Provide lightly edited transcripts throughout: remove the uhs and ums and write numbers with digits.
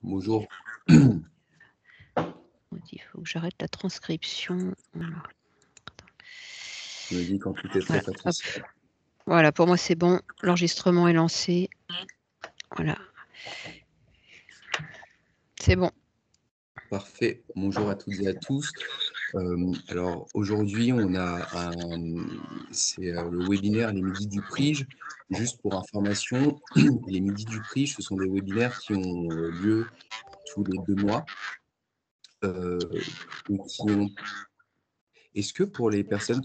Bonjour. Il faut que j'arrête la transcription. Voilà. Je me dis quand tout est prêt, Patricia. Voilà, pour moi c'est bon. L'enregistrement est lancé. Voilà. C'est bon. Parfait. Bonjour à toutes et à tous. Alors aujourd'hui, on a le webinaire Les Midis du Prige. Juste pour information, les Midis du Prige, ce sont des webinaires qui ont lieu tous les 2 mois. Est-ce que pour les personnes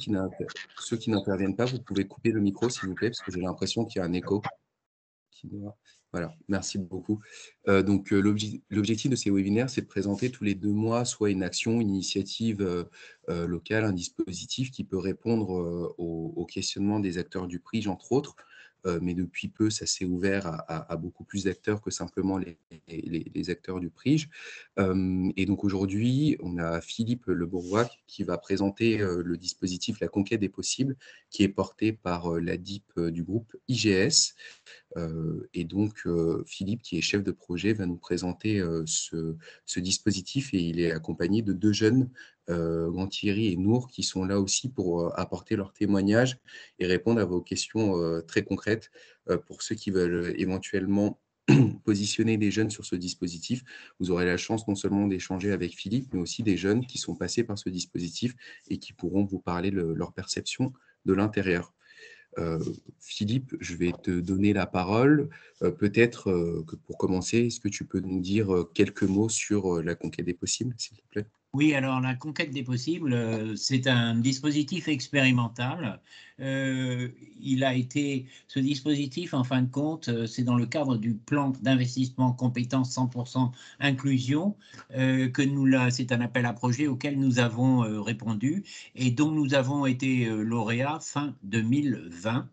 ceux qui n'interviennent pas, vous pouvez couper le micro, s'il vous plaît, parce que j'ai l'impression qu'il y a un écho. Voilà, merci beaucoup. L'objectif de ces webinaires, c'est de présenter tous les 2 mois soit une action, une initiative locale, un dispositif qui peut répondre aux questionnements des acteurs du Prige, entre autres. Mais depuis peu, ça s'est ouvert à beaucoup plus d'acteurs que simplement les acteurs du Prige. Et donc aujourd'hui, on a Philippe Le Bourgeois qui va présenter le dispositif La Conquête des Possibles, qui est porté par la DIP du groupe IGS. Et donc, Philippe, qui est chef de projet, va nous présenter ce dispositif, et il est accompagné de 2 jeunes, Thierry et Nour, qui sont là aussi pour apporter leur témoignage et répondre à vos questions très concrètes. Pour ceux qui veulent éventuellement positionner des jeunes sur ce dispositif, vous aurez la chance non seulement d'échanger avec Philippe, mais aussi des jeunes qui sont passés par ce dispositif et qui pourront vous parler de leur perception de l'intérieur. Philippe, je vais te donner la parole. Peut-être que pour commencer, est-ce que tu peux nous dire quelques mots sur la conquête des possibles, s'il te plaît? Oui, alors la conquête des possibles, c'est un dispositif expérimental. Ce dispositif, en fin de compte, c'est dans le cadre du plan d'investissement compétences 100% inclusion c'est un appel à projet auquel nous avons répondu et dont nous avons été lauréats fin 2020,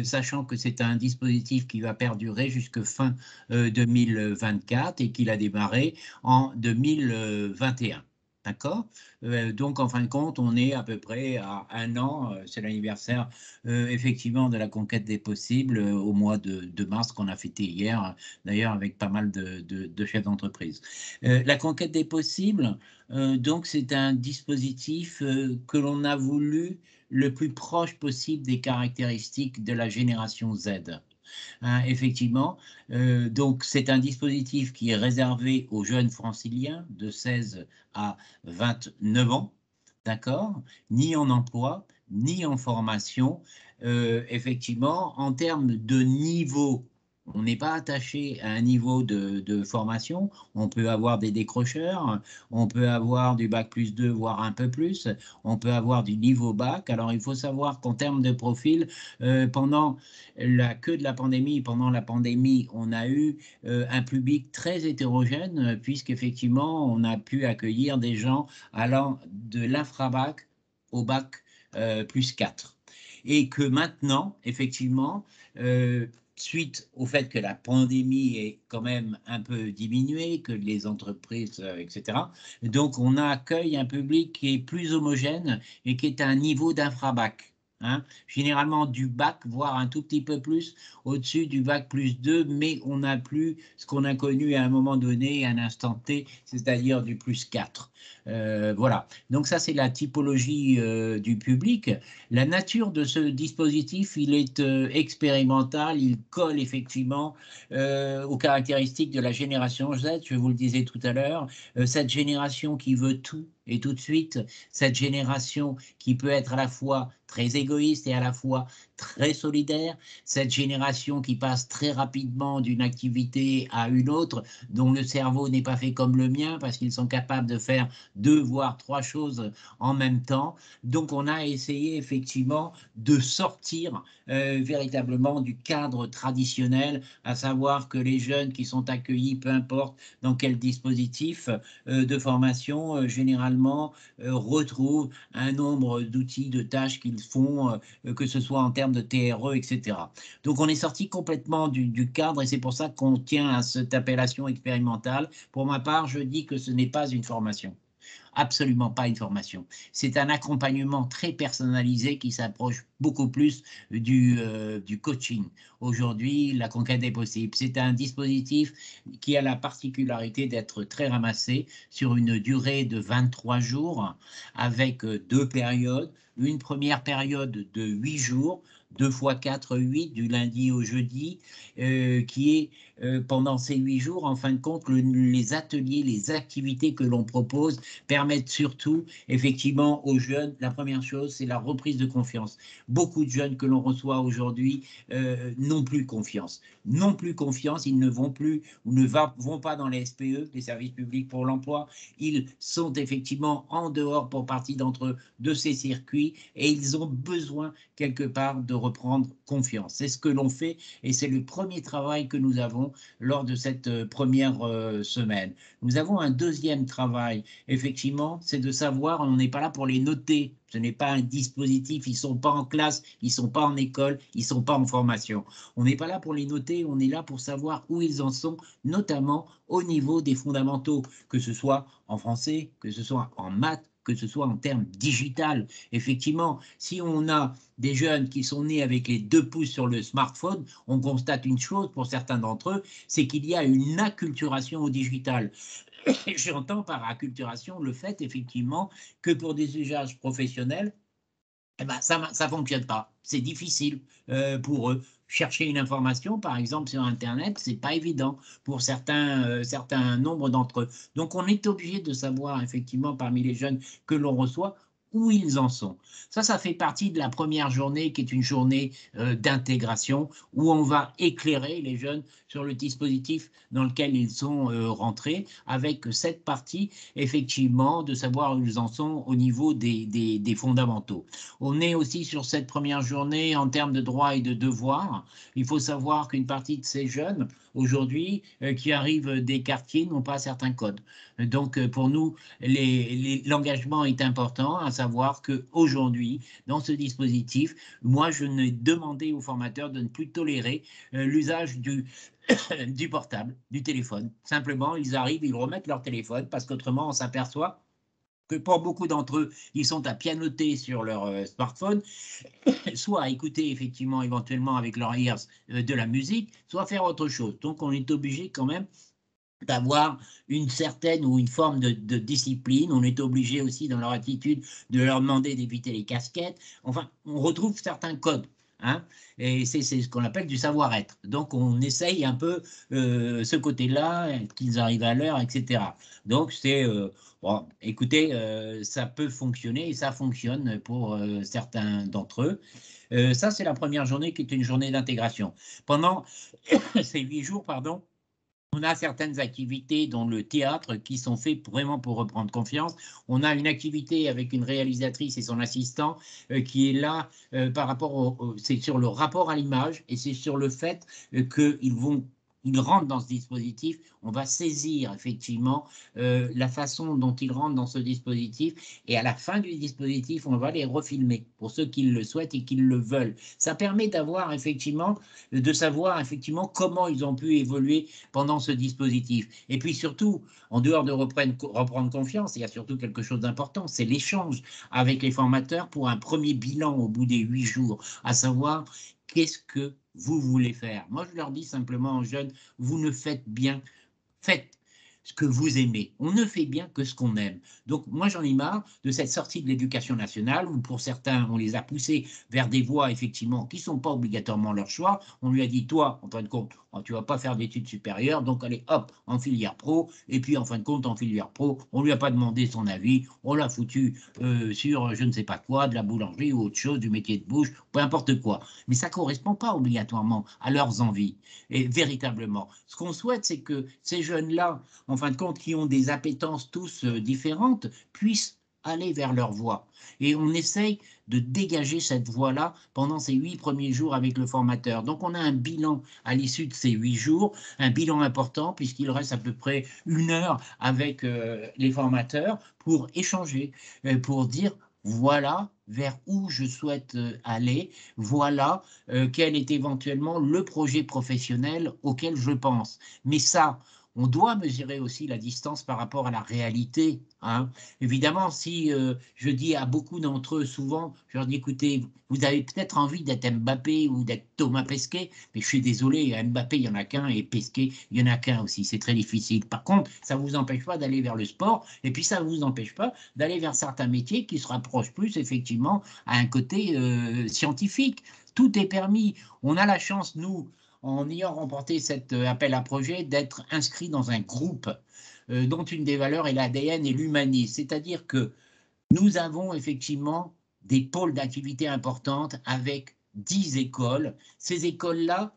sachant que c'est un dispositif qui va perdurer jusque fin 2024 et qu'il a démarré en 2021. D'accord? Donc, en fin de compte, on est à peu près à 1 an, c'est l'anniversaire effectivement de la conquête des possibles au mois de mars qu'on a fêté hier, d'ailleurs avec pas mal de chefs d'entreprise. La conquête des possibles, donc c'est un dispositif que l'on a voulu le plus proche possible des caractéristiques de la génération Z. Effectivement, donc c'est un dispositif qui est réservé aux jeunes franciliens de 16 à 29 ans, d'accord, ni en emploi, ni en formation. Effectivement, en termes de niveau, on n'est pas attaché à un niveau de formation. On peut avoir des décrocheurs, on peut avoir du bac+2, voire un peu plus, on peut avoir du niveau bac. Alors, il faut savoir qu'en termes de profil, pendant la pandémie, on a eu un public très hétérogène, puisqu'effectivement, on a pu accueillir des gens allant de l'infrabac au bac +4. Et que maintenant, effectivement, suite au fait que la pandémie est quand même un peu diminuée, que les entreprises, etc., donc on accueille un public qui est plus homogène et qui est à un niveau d'infrabac. Généralement du bac, voire un tout petit peu plus au-dessus du bac +2, mais on n'a plus ce qu'on a connu à un moment donné, à un instant T, c'est-à-dire du +4. Voilà, donc ça c'est la typologie du public. La nature de ce dispositif, il est expérimental, il colle effectivement aux caractéristiques de la génération Z, je vous le disais tout à l'heure, cette génération qui veut tout et tout de suite, cette génération qui peut être à la fois très égoïste et à la fois très solidaire, cette génération qui passe très rapidement d'une activité à une autre, dont le cerveau n'est pas fait comme le mien, parce qu'ils sont capables de faire 2 voire 3 choses en même temps. Donc on a essayé effectivement de sortir véritablement du cadre traditionnel, à savoir que les jeunes qui sont accueillis, peu importe dans quel dispositif de formation, généralement retrouvent un nombre d'outils, de tâches qu'ils font, que ce soit en termes de TRE, etc. Donc on est sorti complètement du cadre et c'est pour ça qu'on tient à cette appellation expérimentale. Pour ma part, je dis que ce n'est pas une formation. absolument pas une formation. C'est un accompagnement très personnalisé qui s'approche beaucoup plus du coaching. Aujourd'hui, la conquête des possibles. C'est un dispositif qui a la particularité d'être très ramassé sur une durée de 23 jours avec 2 périodes. Une première période de 8 jours, 2 fois 4, 8, du lundi au jeudi, qui est pendant ces 8 jours, en fin de compte, les ateliers, les activités que l'on propose permettent surtout, effectivement, aux jeunes, la première chose, c'est la reprise de confiance. Beaucoup de jeunes que l'on reçoit aujourd'hui n'ont plus confiance. N'ont plus confiance, ils ne vont plus ou ne vont pas dans les SPE, les services publics pour l'emploi. Ils sont effectivement en dehors pour partie d'entre eux de ces circuits et ils ont besoin quelque part de reprendre confiance. C'est ce que l'on fait et c'est le premier travail que nous avons lors de cette première semaine. Nous avons un deuxième travail, effectivement, c'est de savoir, on n'est pas là pour les noter, ce n'est pas un dispositif, ils ne sont pas en classe, ils ne sont pas en école, ils ne sont pas en formation. On n'est pas là pour les noter, on est là pour savoir où ils en sont, notamment au niveau des fondamentaux, que ce soit en français, que ce soit en maths, que ce soit en termes digital. Effectivement, si on a des jeunes qui sont nés avec les 2 pouces sur le smartphone, on constate une chose pour certains d'entre eux, c'est qu'il y a une acculturation au digital. J'entends par acculturation le fait, effectivement, que pour des usages professionnels, eh ben, ça ne fonctionne pas. C'est difficile pour eux. Chercher une information, par exemple, sur Internet, ce n'est pas évident pour certains nombres d'entre eux. Donc, on est obligé de savoir, effectivement, parmi les jeunes que l'on reçoit, où ils en sont. Ça fait partie de la première journée qui est une journée d'intégration où on va éclairer les jeunes sur le dispositif dans lequel ils sont rentrés avec cette partie effectivement de savoir où ils en sont au niveau des fondamentaux. On est aussi sur cette première journée en termes de droits et de devoirs. Il faut savoir qu'une partie de ces jeunes aujourd'hui qui arrivent des quartiers n'ont pas certains codes. Donc pour nous, l'engagement est important, à savoir qu'aujourd'hui, dans ce dispositif, moi je n'ai demandé aux formateurs de ne plus tolérer l'usage du portable, du téléphone. Simplement, ils arrivent, ils remettent leur téléphone parce qu'autrement on s'aperçoit que pour beaucoup d'entre eux, ils sont à pianoter sur leur smartphone, soit à écouter effectivement éventuellement avec leur ears de la musique, soit à faire autre chose. Donc on est obligé quand même d'avoir une certaine ou une forme de discipline. On est obligé aussi dans leur attitude de leur demander d'éviter les casquettes. Enfin, on retrouve certains codes. Hein, et c'est ce qu'on appelle du savoir-être. Donc on essaye un peu ce côté-là, qu'ils arrivent à l'heure, etc. Donc c'est, bon, écoutez, ça peut fonctionner et ça fonctionne pour certains d'entre eux. Ça, c'est la première journée qui est une journée d'intégration. Pendant ces 8 jours, pardon, on a certaines activités, dont le théâtre, qui sont faites vraiment pour reprendre confiance. On a une activité avec une réalisatrice et son assistant qui est là par rapport c'est sur le rapport à l'image et c'est sur le fait qu'ils rentrent dans ce dispositif. On va saisir effectivement la façon dont ils rentrent dans ce dispositif et à la fin du dispositif, on va les refilmer pour ceux qui le souhaitent et qui le veulent. Ça permet d'avoir effectivement, de savoir effectivement comment ils ont pu évoluer pendant ce dispositif. Et puis surtout, en dehors de reprendre confiance, il y a surtout quelque chose d'important, c'est l'échange avec les formateurs pour un premier bilan au bout des 8 jours, à savoir qu'est-ce que vous voulez faire. Moi, je leur dis simplement aux jeunes, vous ne faites bien, faites ce que vous aimez. On ne fait bien que ce qu'on aime. Donc, moi, j'en ai marre de cette sortie de l'éducation nationale où, pour certains, on les a poussés vers des voies, effectivement, qui ne sont pas obligatoirement leur choix. On lui a dit, toi, en fin de compte, tu ne vas pas faire d'études supérieures, donc allez, hop, en filière pro. Et puis, en fin de compte, en filière pro, on ne lui a pas demandé son avis. On l'a foutu sur je ne sais pas quoi, de la boulangerie ou autre chose, du métier de bouche, peu importe quoi. Mais ça ne correspond pas obligatoirement à leurs envies. Et véritablement, ce qu'on souhaite, c'est que ces jeunes-là, en fin de compte, qui ont des appétences tous différentes, puissent aller vers leur voie. Et on essaye de dégager cette voie-là pendant ces 8 premiers jours avec le formateur. Donc on a un bilan à l'issue de ces 8 jours, un bilan important puisqu'il reste à peu près 1 heure avec les formateurs pour échanger, pour dire voilà vers où je souhaite aller, voilà quel est éventuellement le projet professionnel auquel je pense. Mais ça, on doit mesurer aussi la distance par rapport à la réalité. Hein. Évidemment, si je dis à beaucoup d'entre eux souvent, je leur dis, écoutez, vous avez peut-être envie d'être Mbappé ou d'être Thomas Pesquet, mais je suis désolé, Mbappé, il n'y en a qu'un, et Pesquet, il n'y en a qu'un aussi. C'est très difficile. Par contre, ça ne vous empêche pas d'aller vers le sport, et puis ça ne vous empêche pas d'aller vers certains métiers qui se rapprochent plus, effectivement, à un côté scientifique. Tout est permis. On a la chance, nous, en ayant remporté cet appel à projet, d'être inscrit dans un groupe dont une des valeurs est l'ADN et l'humanisme. C'est-à-dire que nous avons effectivement des pôles d'activité importantes avec 10 écoles. Ces écoles-là,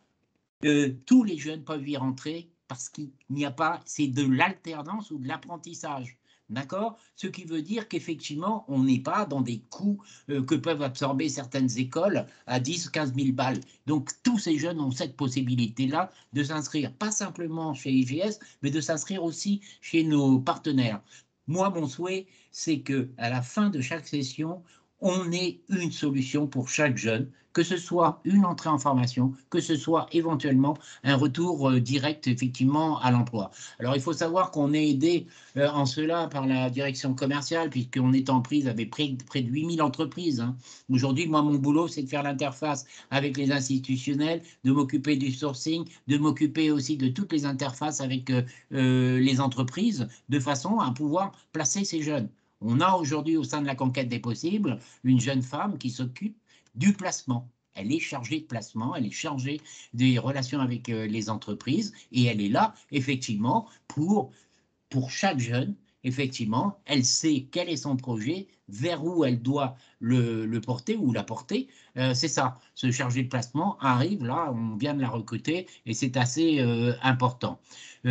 tous les jeunes peuvent y rentrer parce qu'il n'y a pas, c'est de l'alternance ou de l'apprentissage. D'accord? Ce qui veut dire qu'effectivement, on n'est pas dans des coûts que peuvent absorber certaines écoles à 10 ou 15 000 balles. Donc, tous ces jeunes ont cette possibilité-là de s'inscrire, pas simplement chez IGS, mais de s'inscrire aussi chez nos partenaires. Moi, mon souhait, c'est qu'à la fin de chaque session, on ait une solution pour chaque jeune, que ce soit une entrée en formation, que ce soit éventuellement un retour direct effectivement à l'emploi. Alors il faut savoir qu'on est aidé en cela par la direction commerciale, puisqu'on est en prise avec près de 8000 entreprises. Hein. Aujourd'hui, moi, mon boulot, c'est de faire l'interface avec les institutionnels, de m'occuper du sourcing, de m'occuper aussi de toutes les interfaces avec les entreprises, de façon à pouvoir placer ces jeunes. On a aujourd'hui au sein de la conquête des possibles une jeune femme qui s'occupe du placement. Elle est chargée de placement, elle est chargée des relations avec les entreprises et elle est là effectivement pour chaque jeune. Effectivement, elle sait quel est son projet, vers où elle doit le porter ou la porter. C'est ça, ce chargé de placement arrive, là, on vient de la recruter et c'est assez important.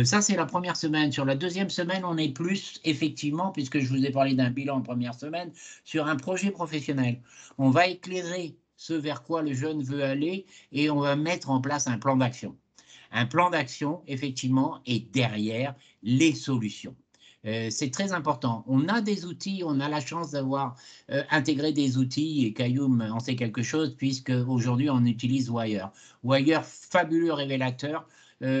Ça, c'est la première semaine. Sur la deuxième semaine, on est plus, effectivement, puisque je vous ai parlé d'un bilan en première semaine, sur un projet professionnel. On va éclairer ce vers quoi le jeune veut aller et on va mettre en place un plan d'action. Un plan d'action, effectivement, est derrière les solutions. C'est très important. On a des outils, on a la chance d'avoir intégré des outils, et Cayoum en sait quelque chose, puisque aujourd'hui on utilise Wire. Wire, fabuleux révélateur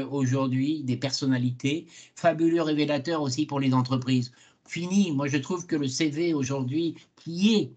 aujourd'hui des personnalités, fabuleux révélateur aussi pour les entreprises. Fini, moi je trouve que le CV aujourd'hui, qui est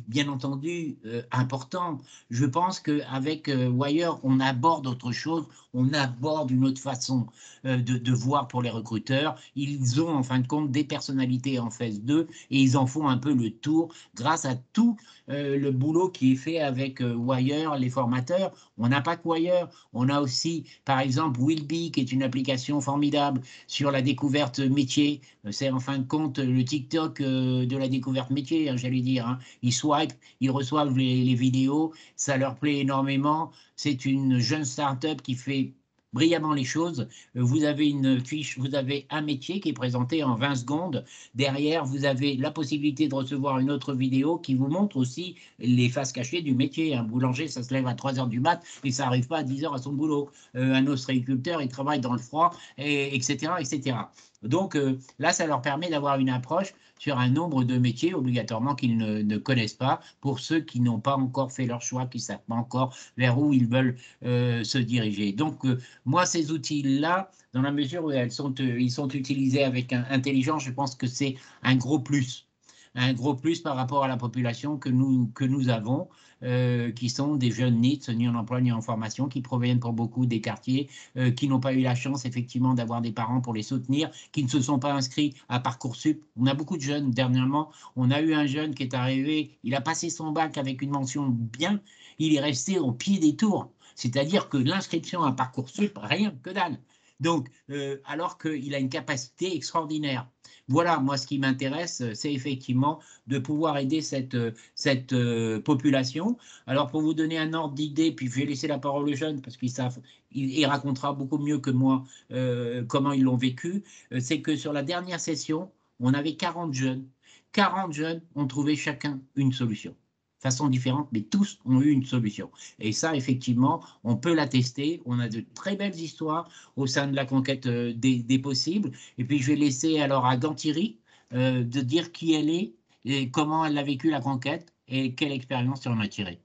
bien entendu important, je pense qu'avec Wire, on aborde autre chose, on aborde une autre façon de voir pour les recruteurs. Ils ont en fin de compte des personnalités en phase 2 et ils en font un peu le tour grâce à tout le boulot qui est fait avec Wire, les formateurs. On n'a pas que Wire, on a aussi par exemple Willby qui est une application formidable sur la découverte métier. C'est en fin de compte le TikTok de la découverte métier, hein, j'allais dire. Hein. Ils swipent, ils reçoivent les vidéos, ça leur plaît énormément. C'est une jeune start-up qui fait brillamment les choses. Vous avez une fiche, vous avez un métier qui est présenté en 20 secondes. Derrière, vous avez la possibilité de recevoir une autre vidéo qui vous montre aussi les faces cachées du métier. Un boulanger, ça se lève à 3 h du mat et ça n'arrive pas à 10 h à son boulot. Un ostréiculteur, il travaille dans le froid, etc., etc. Donc là, ça leur permet d'avoir une approche sur un nombre de métiers obligatoirement qu'ils ne connaissent pas, pour ceux qui n'ont pas encore fait leur choix, qui ne savent pas encore vers où ils veulent se diriger. Donc, moi, ces outils-là, dans la mesure où ils sont utilisés avec intelligence, je pense que c'est un gros plus par rapport à la population que nous avons, qui sont des jeunes NEET, ni en emploi ni en formation, qui proviennent pour beaucoup des quartiers, qui n'ont pas eu la chance effectivement d'avoir des parents pour les soutenir, qui ne se sont pas inscrits à Parcoursup. On a beaucoup de jeunes dernièrement. On a eu un jeune qui est arrivé, il a passé son bac avec une mention bien, il est resté au pied des tours. C'est-à-dire que l'inscription à Parcoursup, rien que dalle. Donc, alors qu'il a une capacité extraordinaire. Voilà, moi, ce qui m'intéresse, c'est effectivement de pouvoir aider cette population. Alors, pour vous donner un ordre d'idée, puis je vais laisser la parole aux jeunes, parce qu'il racontera beaucoup mieux que moi comment ils l'ont vécu, c'est que sur la dernière session, on avait 40 jeunes. 40 jeunes ont trouvé chacun une solution. Façon différente, mais tous ont eu une solution. Et ça, effectivement, on peut l'attester. On a de très belles histoires au sein de la conquête des possibles. Et puis, je vais laisser alors à Gantiri de dire qui elle est et comment elle a vécu la conquête et quelle expérience elle en a tiré.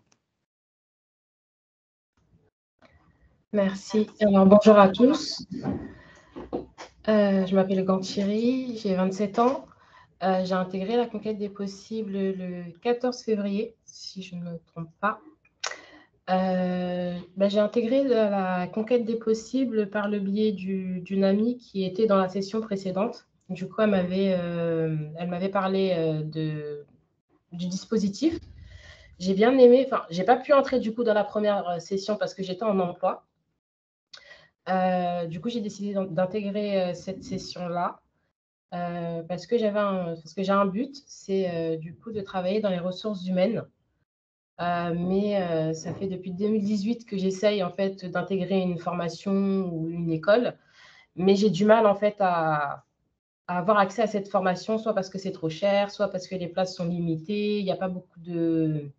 Merci. Alors, bonjour à tous. Je m'appelle Ganthiri, j'ai 27 ans. J'ai intégré la conquête des possibles le 14 février, si je ne me trompe pas. J'ai intégré la conquête des possibles par le biais d'une amie qui était dans la session précédente. Du coup, elle m'avait parlé du dispositif. J'ai bien aimé, enfin, j'ai pas pu entrer du coup dans la première session parce que j'étais en emploi. Du coup, j'ai décidé d'intégrer cette session-là parce que j'ai un but, c'est du coup de travailler dans les ressources humaines. Mais ça fait depuis 2018 que j'essaye en fait d'intégrer une formation ou une école, mais j'ai du mal en fait à avoir accès à cette formation, soit parce que c'est trop cher, soit parce que les places sont limitées, il n'y a pas beaucoup de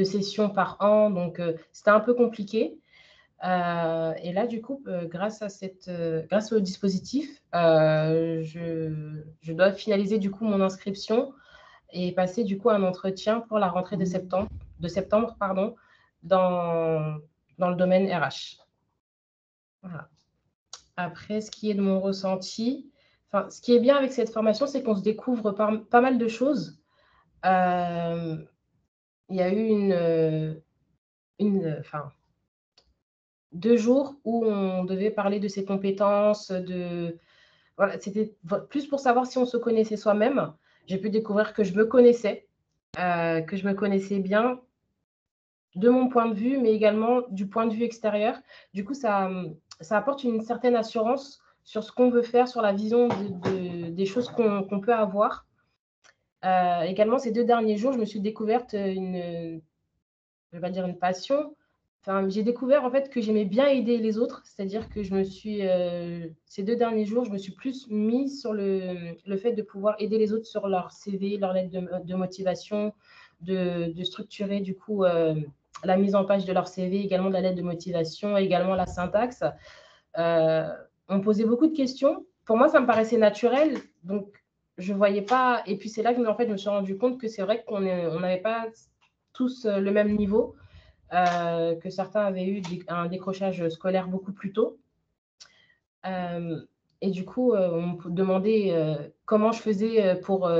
sessions par an, donc c'était un peu compliqué. Et là, du coup, grâce au dispositif, je dois finaliser du coup mon inscription et passer du coup un entretien pour la rentrée de septembre, dans le domaine RH. Voilà. Après, ce qui est de mon ressenti, ce qui est bien avec cette formation, c'est qu'on se découvre pas mal de choses. Il y a eu 2 jours où on devait parler de ses compétences, voilà, c'était plus pour savoir si on se connaissait soi-même. J'ai pu découvrir que je me connaissais bien de mon point de vue, mais également du point de vue extérieur. Du coup, ça apporte une certaine assurance sur ce qu'on veut faire, sur la vision des choses qu'on peut avoir. Également, ces 2 derniers jours, je me suis découverte je vais pas dire une passion. Enfin, j'ai découvert en fait que j'aimais bien aider les autres, c'est-à-dire que ces 2 derniers jours, je me suis plus mise sur le fait de pouvoir aider les autres sur leur CV, leur lettre de motivation, de structurer du coup la mise en page de leur CV, également de la lettre de motivation, également la syntaxe. On me posait beaucoup de questions. Pour moi, ça me paraissait naturel, donc je ne voyais pas. Et puis c'est là que en fait, je me suis rendu compte que c'est vrai qu'on n'avait pas tous le même niveau. Que certains avaient eu un décrochage scolaire beaucoup plus tôt. Et du coup, on me demandait comment je faisais pour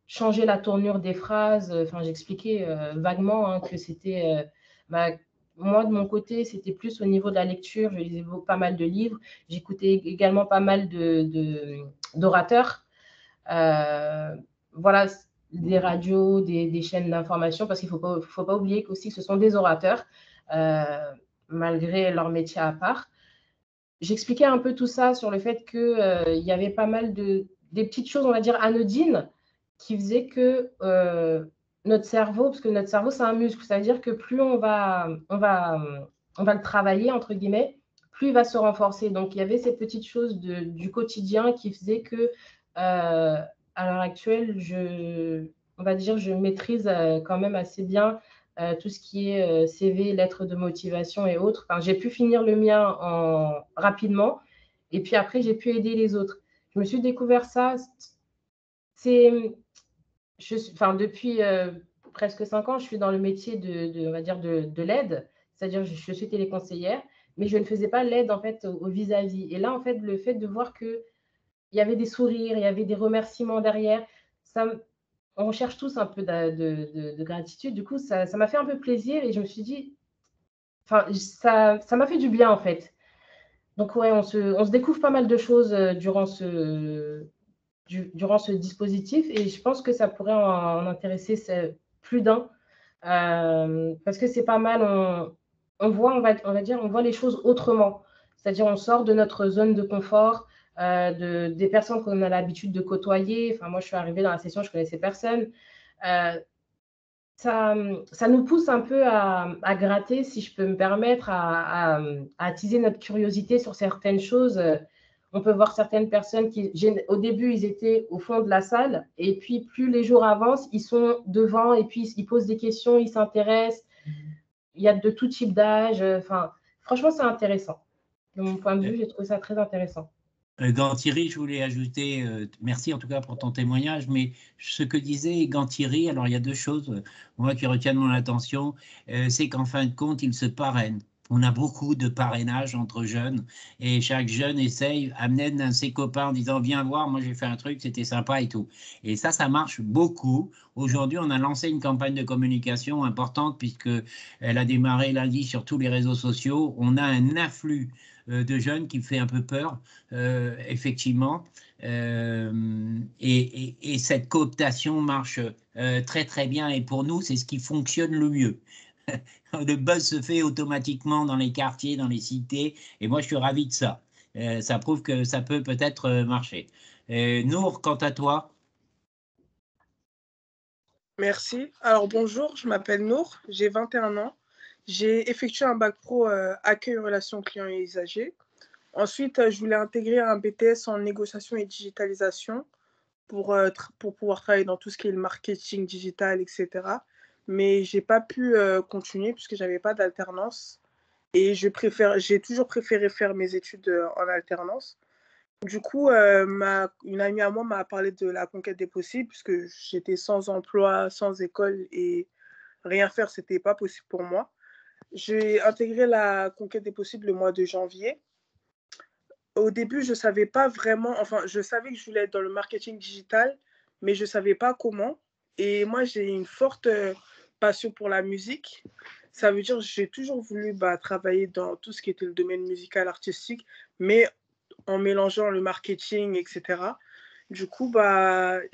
changer la tournure des phrases. Enfin, j'expliquais vaguement que c'était... moi, de mon côté, c'était plus au niveau de la lecture. Je lisais pas mal de livres. J'écoutais également pas mal d'orateurs. Voilà, des radios, des chaînes d'information, parce qu'il ne faut pas oublier aussi que ce sont des orateurs, malgré leur métier à part. J'expliquais un peu tout ça sur le fait qu'il y avait pas mal des petites choses, on va dire, anodines, qui faisaient que notre cerveau, parce que notre cerveau, c'est un muscle, ça veut dire que plus on va le travailler, entre guillemets, plus il va se renforcer. Donc, il y avait ces petites choses du quotidien qui faisaient que à l'heure actuelle, on va dire, je maîtrise quand même assez bien tout ce qui est CV, lettres de motivation et autres. Enfin, j'ai pu finir le mien rapidement et puis après, j'ai pu aider les autres. Je me suis découvert ça. Depuis presque 5 ans, je suis dans le métier on va dire de l'aide, c'est-à-dire je suis téléconseillère, mais je ne faisais pas l'aide en fait au vis-à-vis. Et là, en fait, le fait de voir que il y avait des sourires, il y avait des remerciements derrière. On cherche tous un peu de gratitude. Du coup, ça m'a fait un peu plaisir et je me suis dit, ça m'a fait du bien en fait. Donc ouais, on se découvre pas mal de choses durant ce dispositif et je pense que ça pourrait en intéresser plus d'un parce que c'est pas mal. On voit les choses autrement. C'est-à-dire, on sort de notre zone de confort, des personnes qu'on a l'habitude de côtoyer. Enfin, moi, je suis arrivée dans la session, je connaissais personne. Ça nous pousse un peu à gratter, si je peux me permettre, à attiser notre curiosité sur certaines choses. On peut voir certaines personnes qui, au début, ils étaient au fond de la salle, et puis plus les jours avancent, ils sont devant, et puis ils posent des questions, ils s'intéressent. Il y a de tout type d'âge. Enfin, franchement, c'est intéressant. De mon point de vue, j'ai trouvé ça très intéressant. Ganthiri, je voulais ajouter, merci en tout cas pour ton témoignage, mais ce que disait Ganthiri, alors il y a 2 choses, moi qui retiennent mon attention, c'est qu'en fin de compte, il se parraine On a beaucoup de parrainage entre jeunes et chaque jeune essaye, amène un de ses copains en disant viens voir, moi j'ai fait un truc, c'était sympa et tout. Et ça marche beaucoup. Aujourd'hui, on a lancé une campagne de communication importante puisque elle a démarré lundi sur tous les réseaux sociaux. On a un afflux de jeunes qui fait un peu peur, effectivement. Et cette cooptation marche très très bien et pour nous, c'est ce qui fonctionne le mieux. Le buzz se fait automatiquement dans les quartiers, dans les cités, et moi je suis ravi de ça. Ça prouve que ça peut peut-être marcher. Nour, quant à toi? Merci. Alors bonjour, je m'appelle Nour, j'ai 21 ans. J'ai effectué un bac pro accueil relations clients et usagers. Ensuite, je voulais intégrer un BTS en négociation et digitalisation pour pouvoir travailler dans tout ce qui est le marketing digital, etc. Mais je n'ai pas pu continuer puisque je n'avais pas d'alternance. Et j'ai toujours préféré faire mes études en alternance. Du coup, une amie à moi m'a parlé de la conquête des possibles puisque j'étais sans emploi, sans école et rien faire, ce n'était pas possible pour moi. J'ai intégré la conquête des possibles le mois de janvier. Au début, je ne savais pas vraiment, enfin, je savais que je voulais être dans le marketing digital, mais je ne savais pas comment. Et moi, j'ai une forte passion pour la musique. Ça veut dire que j'ai toujours voulu travailler dans tout ce qui était le domaine musical, artistique, mais en mélangeant le marketing, etc. Du coup,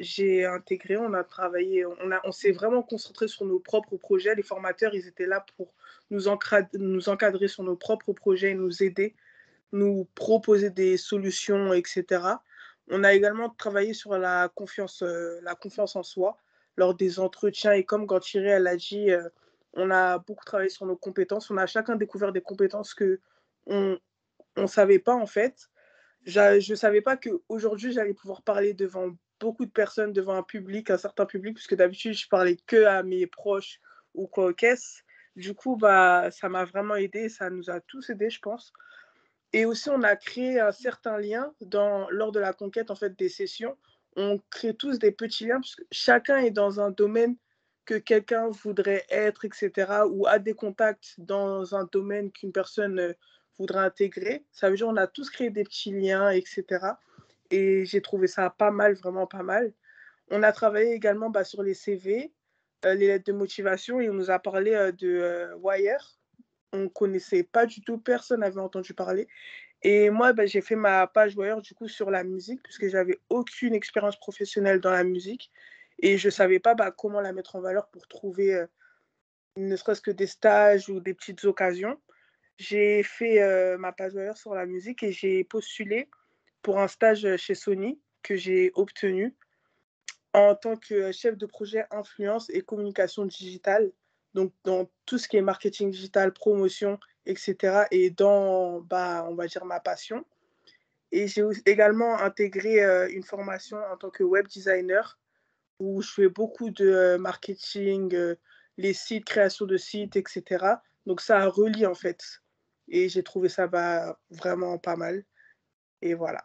j'ai intégré, on a travaillé, on s'est vraiment concentré sur nos propres projets. Les formateurs, ils étaient là pour nous encadrer sur nos propres projets, nous aider, nous proposer des solutions, etc. On a également travaillé sur la confiance en soi lors des entretiens. Et comme Gantiré, elle a dit, on a beaucoup travaillé sur nos compétences. On a chacun découvert des compétences qu'on ne savait pas, en fait. Je ne savais pas qu'aujourd'hui, j'allais pouvoir parler devant beaucoup de personnes, devant un certain public, puisque d'habitude, je parlais que à mes proches ou quoi aux caisses. Du coup, ça m'a vraiment aidé, ça nous a tous aidés, je pense. Et aussi, on a créé un certain lien lors de la conquête en fait, des sessions. On crée tous des petits liens, parce que chacun est dans un domaine que quelqu'un voudrait être, etc., ou a des contacts dans un domaine qu'une personne voudrait intégrer. Ça veut dire qu'on a tous créé des petits liens, etc. Et j'ai trouvé ça pas mal, vraiment pas mal. On a travaillé également sur les CV, les lettres de motivation, et on nous a parlé de Wire. On ne connaissait pas du tout, personne n'avait entendu parler. Et moi, j'ai fait ma page Wire du coup sur la musique, puisque j'avais aucune expérience professionnelle dans la musique. Et je ne savais pas comment la mettre en valeur pour trouver ne serait-ce que des stages ou des petites occasions. J'ai fait ma page Wire sur la musique et j'ai postulé pour un stage chez Sony que j'ai obtenu en tant que chef de projet influence et communication digitale, donc dans tout ce qui est marketing digital, promotion, etc. Et dans, on va dire, ma passion. Et j'ai également intégré une formation en tant que web designer où je fais beaucoup de marketing, les sites, création de sites, etc. Donc ça relie en fait. Et j'ai trouvé ça vraiment pas mal. Et voilà.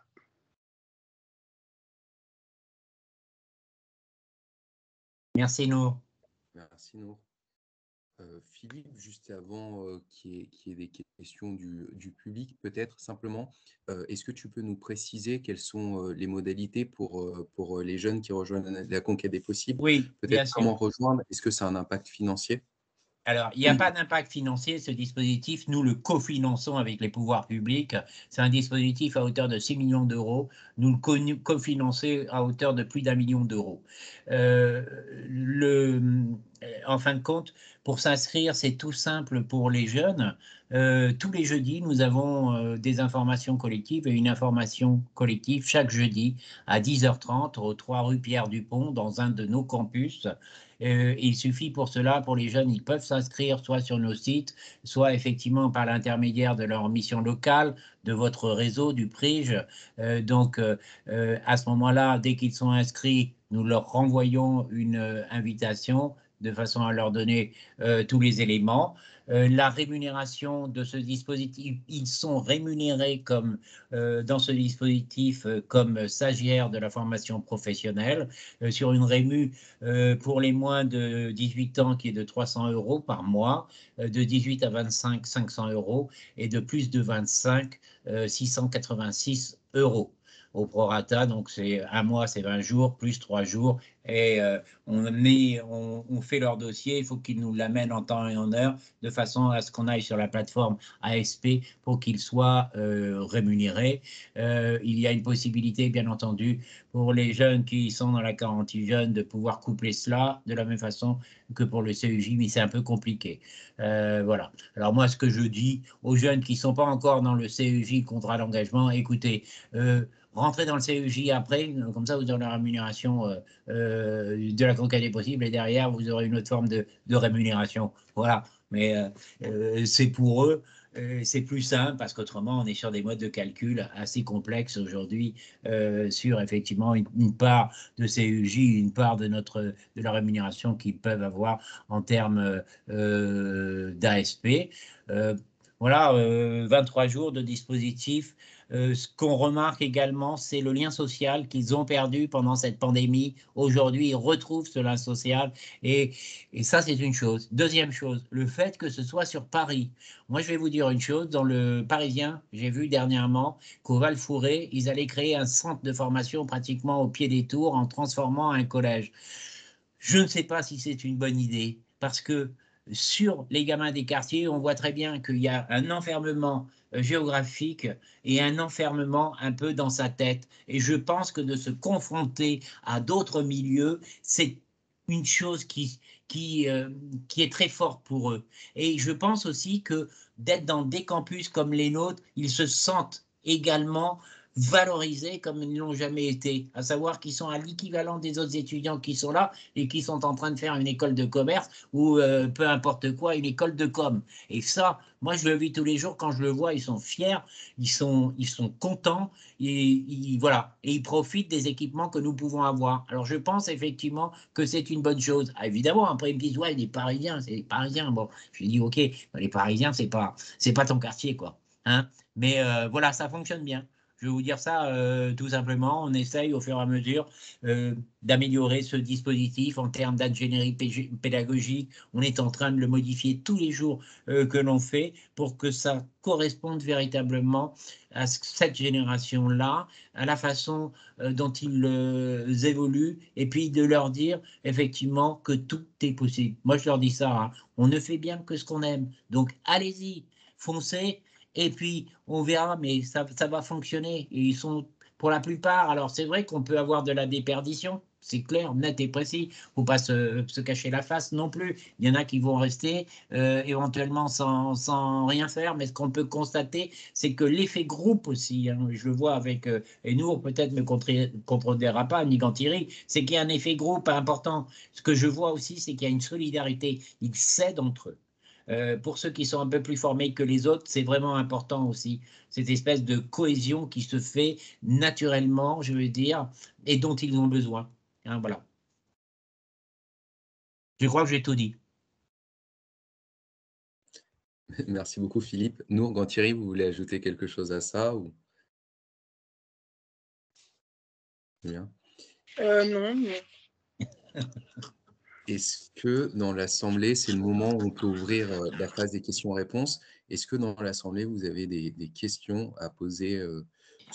Merci Nour. Merci Nour. Philippe, juste avant qu'il y ait des questions du public, peut-être simplement, est-ce que tu peux nous préciser quelles sont les modalités pour les jeunes qui rejoignent la conquête des possibles? Oui, bien Peut-être sûr. comment rejoindre? Est-ce que ça a un impact financier? Alors, il n'y a pas d'impact financier, ce dispositif, nous le cofinançons avec les pouvoirs publics. C'est un dispositif à hauteur de 6 millions d'euros. Nous le cofinançons à hauteur de plus d'1 million d'euros. En fin de compte, pour s'inscrire, c'est tout simple pour les jeunes. Tous les jeudis, nous avons des informations collectives et une information collective chaque jeudi à 10h30 au 3 rue Pierre Dupont dans un de nos campus. Il suffit pour cela, pour les jeunes, ils peuvent s'inscrire soit sur nos sites, soit effectivement par l'intermédiaire de leur mission locale, de votre réseau, du PRIGE. À ce moment-là, dès qu'ils sont inscrits, nous leur renvoyons une invitation de façon à leur donner tous les éléments. La rémunération de ce dispositif, ils sont rémunérés comme, dans ce dispositif comme stagiaires de la formation professionnelle sur une rému pour les moins de 18 ans qui est de 300 € par mois, de 18 à 25, 500 € et de plus de 25, 686 € au prorata. Donc c'est un mois, c'est 20 jours, plus 3 jours. Et on fait leur dossier, il faut qu'ils nous l'amènent en temps et en heure, de façon à ce qu'on aille sur la plateforme ASP pour qu'ils soient rémunérés. Il y a une possibilité, bien entendu, pour les jeunes qui sont dans la garantie jeune, de pouvoir coupler cela de la même façon que pour le CEJ, mais c'est un peu compliqué. Voilà. Alors moi, ce que je dis aux jeunes qui ne sont pas encore dans le CEJ, contrat d'engagement, écoutez, rentrez dans le CEJ après, comme ça vous aurez la rémunération de la conquête des possibles, et derrière vous aurez une autre forme de rémunération. Voilà, mais c'est pour eux, c'est plus simple, parce qu'autrement on est sur des modes de calcul assez complexes aujourd'hui, sur effectivement une part de CEJ, une part de la rémunération qu'ils peuvent avoir en termes d'ASP. Voilà, 23 jours de dispositif. Ce qu'on remarque également, c'est le lien social qu'ils ont perdu pendant cette pandémie. Aujourd'hui, ils retrouvent ce lien social, et ça, c'est une chose. Deuxième chose, le fait que ce soit sur Paris. Moi, je vais vous dire une chose, dans le Parisien, j'ai vu dernièrement qu'au Val-Fouré, ils allaient créer un centre de formation pratiquement au pied des tours en transformant un collège. Je ne sais pas si c'est une bonne idée, parce que sur les gamins des quartiers, on voit très bien qu'il y a un enfermement géographique et un enfermement un peu dans sa tête. Et je pense que de se confronter à d'autres milieux, c'est une chose qui est très forte pour eux. Et je pense aussi que d'être dans des campus comme les nôtres, ils se sentent également valorisés comme ils n'ont jamais été, à savoir qu'ils sont à l'équivalent des autres étudiants qui sont là et qui sont en train de faire une école de commerce ou peu importe quoi, une école de com. Et ça, moi je le vis tous les jours, quand je le vois, ils sont fiers, ils sont contents, et voilà, et ils profitent des équipements que nous pouvons avoir. Alors je pense effectivement que c'est une bonne chose. Ah, évidemment, après ils me disent, ouais, les Parisiens, c'est les Parisiens. Bon, je dis, ok, les Parisiens, c'est pas ton quartier, quoi. Hein, mais voilà, ça fonctionne bien. Je vais vous dire ça tout simplement. On essaye au fur et à mesure d'améliorer ce dispositif en termes d'ingénierie pédagogique. On est en train de le modifier tous les jours que l'on fait pour que ça corresponde véritablement à cette génération-là, à la façon dont ils évoluent, et puis de leur dire effectivement que tout est possible. Moi, je leur dis ça, hein, on ne fait bien que ce qu'on aime. Donc, allez-y, foncez. Et puis, on verra, mais ça va fonctionner. Et ils sont, pour la plupart, alors c'est vrai qu'on peut avoir de la déperdition, c'est clair, net et précis. Il ne faut pas se cacher la face non plus. Il y en a qui vont rester éventuellement sans rien faire, mais ce qu'on peut constater, c'est que l'effet groupe aussi, hein, je le vois avec, et nous, peut-être ne contredira pas, ni Gantiri, c'est qu'il y a un effet groupe important. Ce que je vois aussi, c'est qu'il y a une solidarité. Ils s'aident entre eux. Pour ceux qui sont un peu plus formés que les autres, c'est vraiment important aussi, cette espèce de cohésion qui se fait naturellement, je veux dire, et dont ils ont besoin. Hein, voilà. Je crois que j'ai tout dit. Merci beaucoup, Philippe. Nour, Gantiri, vous voulez ajouter quelque chose à ça ou... Bien. Non. Est-ce que dans l'Assemblée, c'est le moment où on peut ouvrir la phase des questions-réponses? Est-ce que dans l'Assemblée, vous avez des questions à poser, que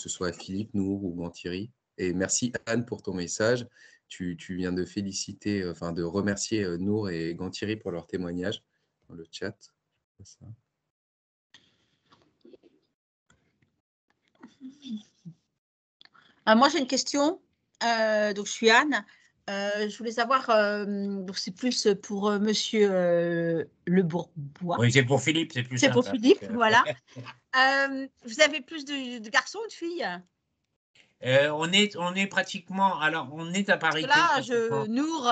ce soit à Philippe, Nour ou Gantiri? Et merci Anne pour ton message. Tu viens de féliciter, enfin de remercier Nour et Gantiri pour leur témoignage dans le chat. Ça. Moi, j'ai une question. Donc, je suis Anne. Je voulais savoir, donc c'est plus pour Monsieur Le Bourbois. Oui, c'est pour Philippe, c'est plus simple. C'est pour Philippe, hein. voilà. Vous avez plus de garçons ou de filles? On est pratiquement, alors on est à parité. Parce que là, Nour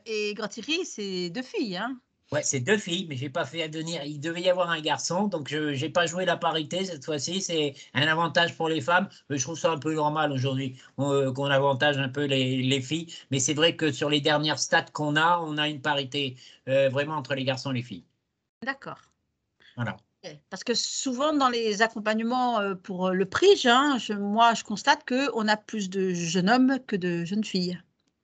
et Gantiri, c'est 2 filles. Hein. Ouais, c'est 2 filles, mais j'ai pas fait advenir. Il devait y avoir un garçon, donc je n'ai pas joué la parité cette fois-ci. C'est un avantage pour les femmes. Je trouve ça un peu normal aujourd'hui qu'on avantage un peu les filles. Mais c'est vrai que sur les dernières stats qu'on a, on a une parité vraiment entre les garçons et les filles. D'accord. Voilà. Parce que souvent dans les accompagnements pour le prix, hein, moi je constate qu'on a plus de jeunes hommes que de jeunes filles.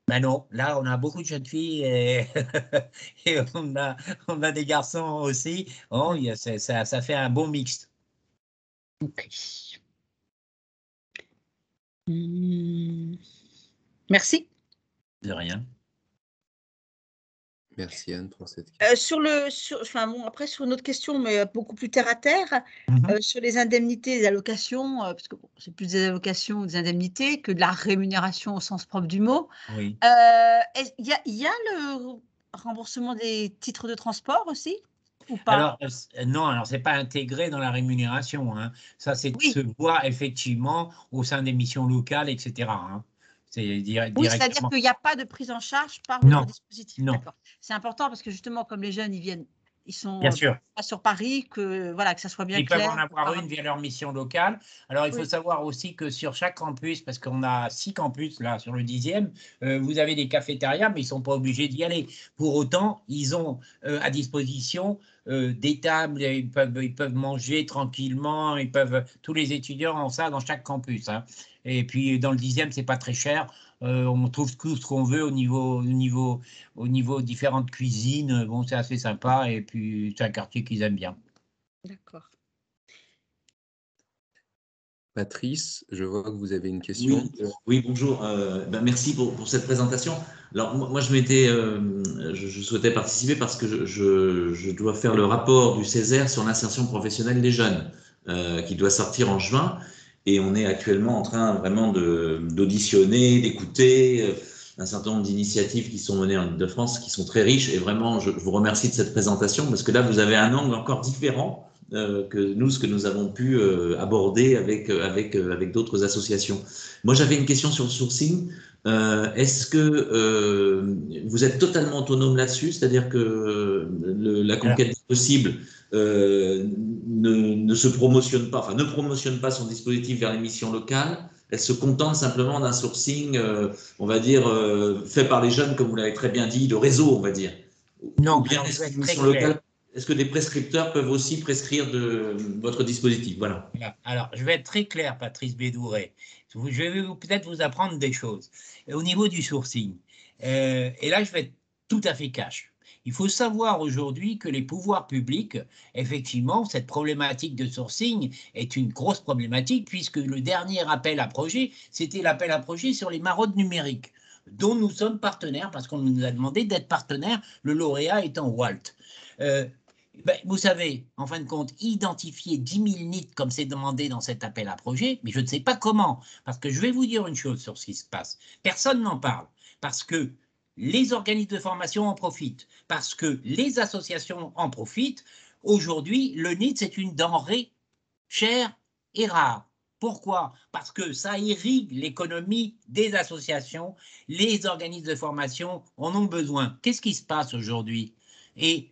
Ben non, là on a beaucoup de jeunes filles et, et on a des garçons aussi. Oh, ça fait un bon mixte. Ok. Merci. De rien. Merci Anne pour cette question. Après sur une autre question, mais beaucoup plus terre à terre, sur les indemnités et les allocations, parce que bon, c'est plus des allocations ou des indemnités que de la rémunération au sens propre du mot. Oui. Il y a le remboursement des titres de transport aussi ou pas? Alors, non, alors c'est pas intégré dans la rémunération, hein. Ça, c'est Oui. se voit effectivement au sein des missions locales, etc., hein. C'est Oui, directement. c'est-à-dire qu'il n'y a pas de prise en charge par Non, votre dispositif. non, D'accord. C'est important parce que justement, comme les jeunes, ils sont bien sûr. pas sur Paris, que voilà, que ça soit bien Ils peuvent clair. en avoir une via leur mission locale. Alors, il faut Oui. savoir aussi que sur chaque campus, parce qu'on a 6 campus là sur le 10e, vous avez des cafétérias, mais ils ne sont pas obligés d'y aller. Pour autant, ils ont à disposition des tables, ils peuvent manger tranquillement, tous les étudiants ont ça dans chaque campus, hein. Et puis, dans le 10e, ce n'est pas très cher. On trouve tout ce qu'on veut au niveau différentes cuisines. Bon, c'est assez sympa. Et puis, c'est un quartier qu'ils aiment bien. D'accord. Patrice, je vois que vous avez une question. Oui, bonjour. Merci pour cette présentation. Alors, moi je souhaitais participer parce que je dois faire le rapport du Césaire sur l'insertion professionnelle des jeunes, qui doit sortir en juin. Et on est actuellement en train vraiment d'auditionner, d'écouter un certain nombre d'initiatives qui sont menées en Ile-de-France, qui sont très riches. Et vraiment, je vous remercie de cette présentation parce que là, vous avez un angle encore différent que nous, ce que nous avons pu aborder avec d'autres associations. Moi, j'avais une question sur le sourcing. Est-ce que vous êtes totalement autonome là-dessus, c'est-à-dire que la conquête des possibles ne se promotionne pas, enfin ne promotionne pas son dispositif vers les missions locales? Elle se contente simplement d'un sourcing, on va dire, fait par les jeunes, comme vous l'avez très bien dit, de réseau, on va dire. Non, ou bien est-ce que les missions locales, est-ce que des prescripteurs peuvent aussi prescrire de votre dispositif? Voilà. Alors, je vais être très clair, Patrice Bédouret. Je vais peut-être vous apprendre des choses. Au niveau du sourcing, et là, je vais être tout à fait cash. Il faut savoir aujourd'hui que les pouvoirs publics, effectivement, cette problématique de sourcing est une grosse problématique puisque le dernier appel à projet, c'était l'appel à projet sur les maraudes numériques, dont nous sommes partenaires parce qu'on nous a demandé d'être partenaires, le lauréat étant Walt. Vous savez, en fin de compte, identifier 10 000 NIT comme c'est demandé dans cet appel à projet, mais je ne sais pas comment, parce que je vais vous dire une chose sur ce qui se passe. Personne n'en parle, parce que les organismes de formation en profitent, parce que les associations en profitent. Aujourd'hui, le NIT, c'est une denrée chère et rare. Pourquoi? Parce que ça irrigue l'économie des associations, les organismes de formation en ont besoin. Qu'est-ce qui se passe aujourd'hui? Et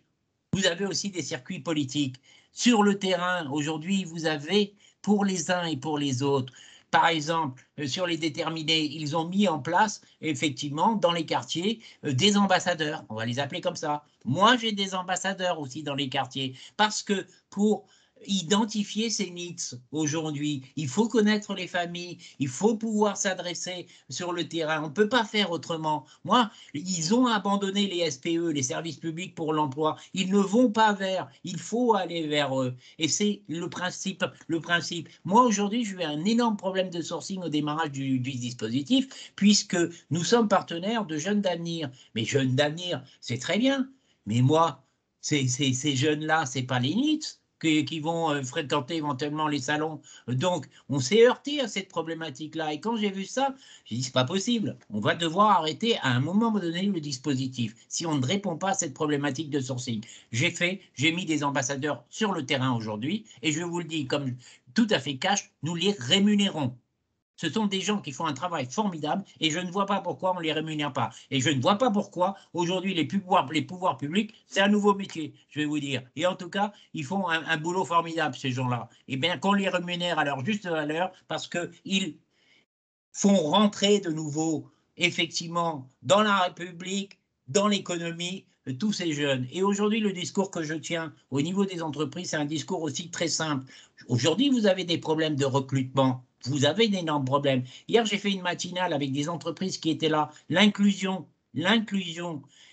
vous avez aussi des circuits politiques. Sur le terrain, aujourd'hui, vous avez pour les uns et pour les autres. Par exemple, sur les déterminés, ils ont mis en place, effectivement, dans les quartiers, des ambassadeurs. On va les appeler comme ça. Moi, j'ai des ambassadeurs aussi dans les quartiers. Parce que pour identifier ces NITs aujourd'hui, il faut connaître les familles, il faut pouvoir s'adresser sur le terrain. On ne peut pas faire autrement. Moi, ils ont abandonné les SPE, les services publics pour l'emploi. Ils ne vont pas vers, il faut aller vers eux. Et c'est le principe. Moi, aujourd'hui, j'ai eu un énorme problème de sourcing au démarrage du dispositif, puisque nous sommes partenaires de Jeunes d'Avenir. Mais Jeunes d'Avenir, c'est très bien. Mais moi, ces jeunes-là, ce n'est pas les NITs qui vont fréquenter éventuellement les salons. Donc, on s'est heurté à cette problématique-là. Et quand j'ai vu ça, j'ai dit, c'est pas possible. On va devoir arrêter à un moment donné le dispositif si on ne répond pas à cette problématique de sourcing. J'ai mis des ambassadeurs sur le terrain aujourd'hui et je vous le dis comme tout à fait cash, nous les rémunérons. Ce sont des gens qui font un travail formidable et je ne vois pas pourquoi on ne les rémunère pas. Et je ne vois pas pourquoi aujourd'hui les pouvoirs publics, c'est un nouveau métier, je vais vous dire. Et en tout cas, ils font un boulot formidable, ces gens-là. Et bien qu'on les rémunère à leur juste valeur parce qu'ils font rentrer de nouveau, effectivement, dans la République, dans l'économie, tous ces jeunes. Et aujourd'hui, le discours que je tiens au niveau des entreprises, c'est un discours aussi très simple. Aujourd'hui, vous avez des problèmes de recrutement. Vous avez d'énormes problèmes. Hier, j'ai fait une matinale avec des entreprises qui étaient là. L'inclusion.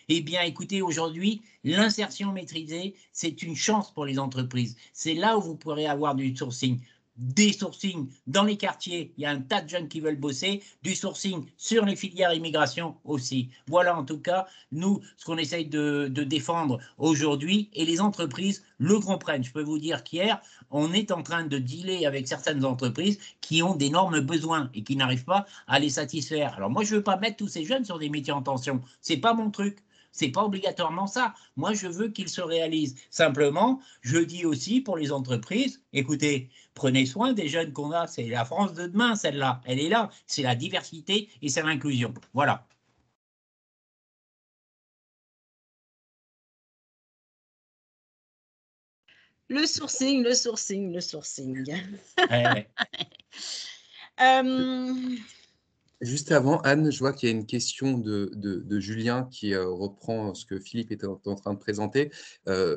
Eh bien, écoutez, aujourd'hui, l'insertion maîtrisée, c'est une chance pour les entreprises. C'est là où vous pourrez avoir du sourcing. Des sourcings dans les quartiers, il y a un tas de jeunes qui veulent bosser, du sourcing sur les filières immigration aussi. Voilà en tout cas, nous, ce qu'on essaye de défendre aujourd'hui, et les entreprises le comprennent. Je peux vous dire qu'hier, on est en train de dealer avec certaines entreprises qui ont d'énormes besoins et qui n'arrivent pas à les satisfaire. Alors moi, je ne veux pas mettre tous ces jeunes sur des métiers en tension, ce n'est pas mon truc. C'est pas obligatoirement ça. Moi, je veux qu'ils se réalisent. Simplement, je dis aussi pour les entreprises, écoutez, prenez soin des jeunes qu'on a. C'est la France de demain, celle-là. Elle est là. C'est la diversité et c'est l'inclusion. Voilà. Le sourcing. Ouais. Juste avant, Anne, je vois qu'il y a une question de Julien qui reprend ce que Philippe était en train de présenter.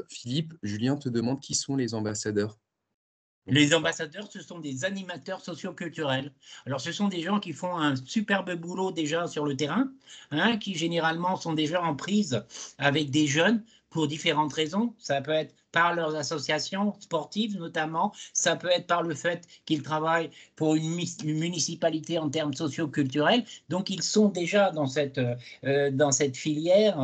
Philippe, Julien te demande qui sont les ambassadeurs. Les ambassadeurs, ce sont des animateurs socioculturels. Alors, ce sont des gens qui font un superbe boulot déjà sur le terrain, hein, qui généralement sont déjà en prise avec des jeunes pour différentes raisons. Ça peut être par leurs associations sportives notamment, ça peut être par le fait qu'ils travaillent pour une municipalité en termes socioculturels. Donc, ils sont déjà dans cette filière.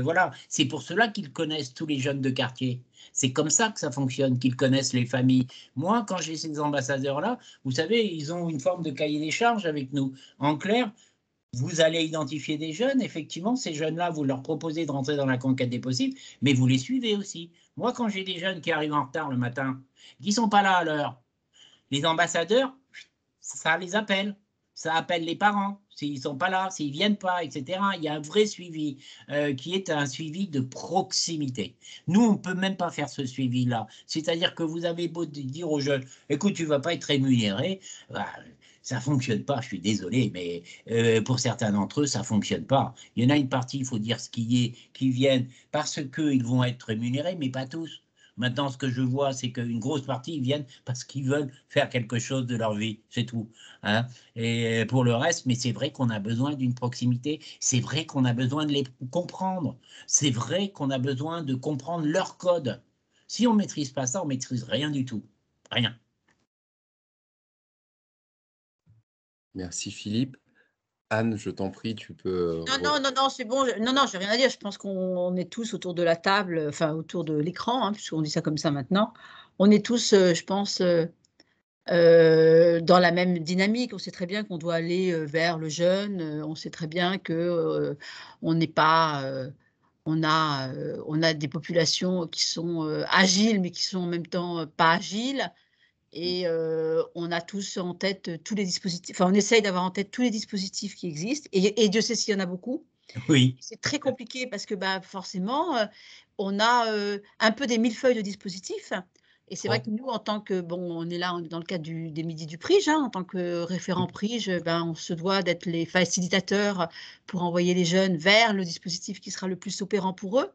Voilà. C'est pour cela qu'ils connaissent tous les jeunes de quartier. C'est comme ça que ça fonctionne, qu'ils connaissent les familles. Moi, quand j'ai ces ambassadeurs-là, vous savez, ils ont une forme de cahier des charges avec nous. En clair, vous allez identifier des jeunes, effectivement, ces jeunes-là, vous leur proposez de rentrer dans la conquête des possibles, mais vous les suivez aussi. Moi, quand j'ai des jeunes qui arrivent en retard le matin, qui ne sont pas là à l'heure, les ambassadeurs, ça les appelle. Ça appelle les parents, s'ils ne sont pas là, s'ils ne viennent pas, etc. Il y a un vrai suivi qui est un suivi de proximité. Nous, on ne peut même pas faire ce suivi-là. C'est-à-dire que vous avez beau dire aux jeunes, écoute, tu ne vas pas être rémunéré, bah, ça ne fonctionne pas, je suis désolé, mais pour certains d'entre eux, ça ne fonctionne pas. Il y en a une partie, il faut dire ce qui est, qui viennent parce qu'ils vont être rémunérés, mais pas tous. Maintenant, ce que je vois, c'est qu'une grosse partie, ils viennent parce qu'ils veulent faire quelque chose de leur vie, c'est tout. Hein. Et pour le reste, mais c'est vrai qu'on a besoin d'une proximité, c'est vrai qu'on a besoin de les comprendre, c'est vrai qu'on a besoin de comprendre leur code. Si on ne maîtrise pas ça, on ne maîtrise rien du tout. Rien. Merci Philippe. Anne, je t'en prie, tu peux… Non, c'est bon. Non, j'ai rien à dire. Je pense qu'on est tous autour de la table, enfin autour de l'écran, hein, puisqu'on dit ça comme ça maintenant. On est tous, je pense, dans la même dynamique. On sait très bien qu'on doit aller vers le jeune. On sait très bien que on n'est pas… on a des populations qui sont agiles, mais qui sont en même temps pas agiles. Et on a tous en tête tous les dispositifs, enfin on essaye d'avoir en tête tous les dispositifs qui existent, et Dieu sait s'il y en a beaucoup. Oui. C'est très compliqué parce que bah, forcément, on a un peu des millefeuilles de dispositifs. Et c'est vrai que nous, en tant que, bon, on est là dans le cadre des Midis du Prige, hein, en tant que référent Prige, ben, on se doit d'être les facilitateurs pour envoyer les jeunes vers le dispositif qui sera le plus opérant pour eux.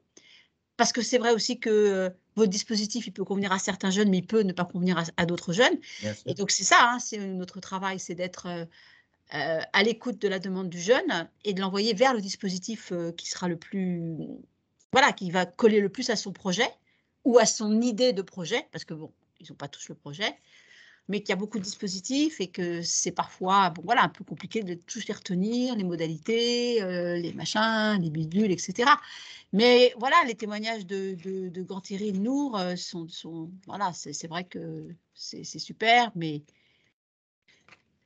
Parce que c'est vrai aussi que votre dispositif, il peut convenir à certains jeunes, mais il peut ne pas convenir à d'autres jeunes. Et donc, c'est ça, hein, c'est notre travail, c'est d'être à l'écoute de la demande du jeune et de l'envoyer vers le dispositif qui sera le plus, voilà, qui va coller le plus à son projet ou à son idée de projet, parce que bon, ils n'ont pas tous le projet, mais qu'il y a beaucoup de dispositifs et que c'est parfois, bon, voilà, un peu compliqué de tous les retenir, les modalités, les machins, les bidules, etc. Mais voilà, les témoignages de Gantieri et de Nour sont voilà, c'est vrai que c'est super, mais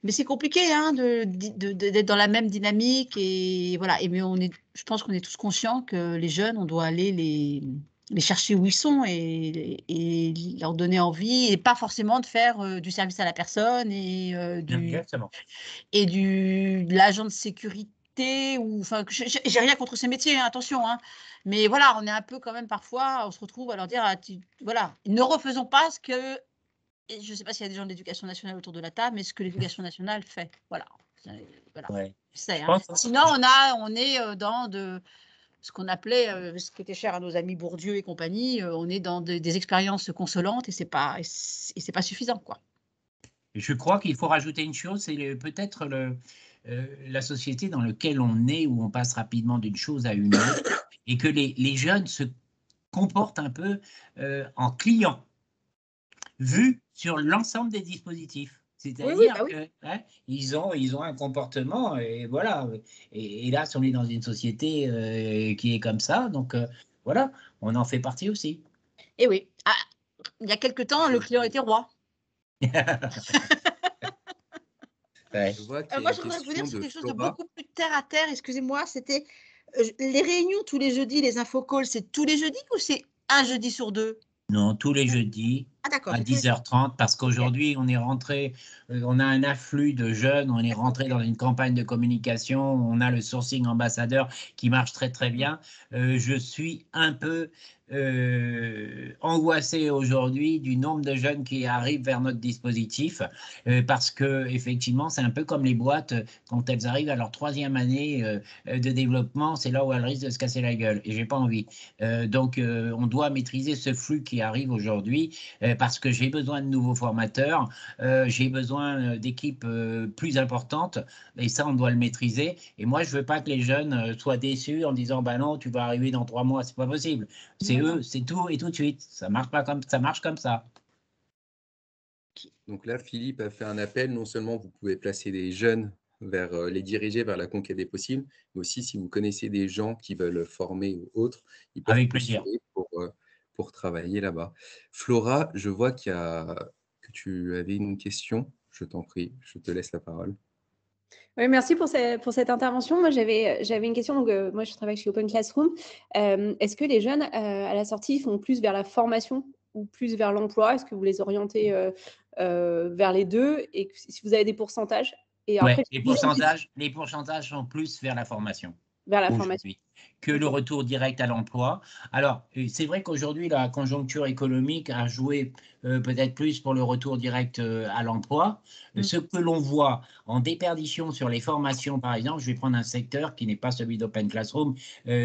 c'est compliqué hein, d'être dans la même dynamique et voilà. Mais je pense qu'on est tous conscients que les jeunes, on doit aller les chercher où ils sont et leur donner envie, et pas forcément de faire du service à la personne et Exactement. de l'agent de sécurité, ou enfin, j'ai rien contre ces métiers, hein, attention, hein, mais voilà, on est un peu quand même parfois, on se retrouve à leur dire, ah, voilà, ne refaisons pas ce que, et je ne sais pas s'il y a des gens de l'éducation nationale autour de la table, mais ce que l'éducation nationale fait, voilà. Voilà. Ouais. Hein. Sinon, on est dans ce qu'on appelait, ce qui était cher à nos amis Bourdieu et compagnie, on est dans des expériences consolantes, et c'est pas suffisant, quoi. Je crois qu'il faut rajouter une chose, c'est peut-être la société dans laquelle on est, où on passe rapidement d'une chose à une autre, et que les jeunes se comportent un peu en clients, vu sur l'ensemble des dispositifs. C'est-à-dire qu'ils ont un comportement, et voilà. Et là, si on est dans une société qui est comme ça, donc voilà, on en fait partie aussi. Et oui. Ah, il y a quelque temps, le client était roi. Je vois qu'il y a Moi, une je voudrais vous dire question sur de quelque chose de Flora. beaucoup plus terre à terre. Excusez-moi, c'était les réunions tous les jeudis, les infocalls, c'est tous les jeudis ou c'est un jeudi sur deux? Non, tous les jeudis à 10h30, parce qu'aujourd'hui, on est rentré, on a un afflux de jeunes, on est rentré dans une campagne de communication, on a le sourcing ambassadeur qui marche très très bien. Je suis un peu angoissé aujourd'hui du nombre de jeunes qui arrivent vers notre dispositif, parce que effectivement, c'est un peu comme les boîtes, quand elles arrivent à leur 3e année de développement, c'est là où elles risquent de se casser la gueule, et j'ai pas envie. Donc, on doit maîtriser ce flux qui arrive aujourd'hui, parce que j'ai besoin de nouveaux formateurs, j'ai besoin d'équipes plus importantes, et ça, on doit le maîtriser. Et moi, je veux pas que les jeunes soient déçus en disant, bah non, tu vas arriver dans 3 mois, c'est pas possible. C'est eux, c'est tout et tout de suite. Ça marche pas comme ça, marche comme ça. Donc là, Philippe a fait un appel. Non seulement vous pouvez placer des jeunes les diriger vers la conquête des possibles, mais aussi si vous connaissez des gens qui veulent former ou autres, ils peuvent Avec plaisir. postuler pour travailler là-bas. Flora, je vois que tu avais une question. Je t'en prie, je te laisse la parole. Oui, merci pour cette intervention. Moi, j'avais une question. Donc, moi, je travaille chez Open Classroom. Est-ce que les jeunes, à la sortie, font plus vers la formation ou plus vers l'emploi? Est-ce que vous les orientez vers les deux? Et si vous avez des pourcentages? Et après, les pourcentages sont plus vers la formation. Vers la formation. Que le retour direct à l'emploi. Alors, c'est vrai qu'aujourd'hui, la conjoncture économique a joué peut-être plus pour le retour direct à l'emploi. Ce que l'on voit en déperdition sur les formations, par exemple, je vais prendre un secteur qui n'est pas celui d'Open Classroom,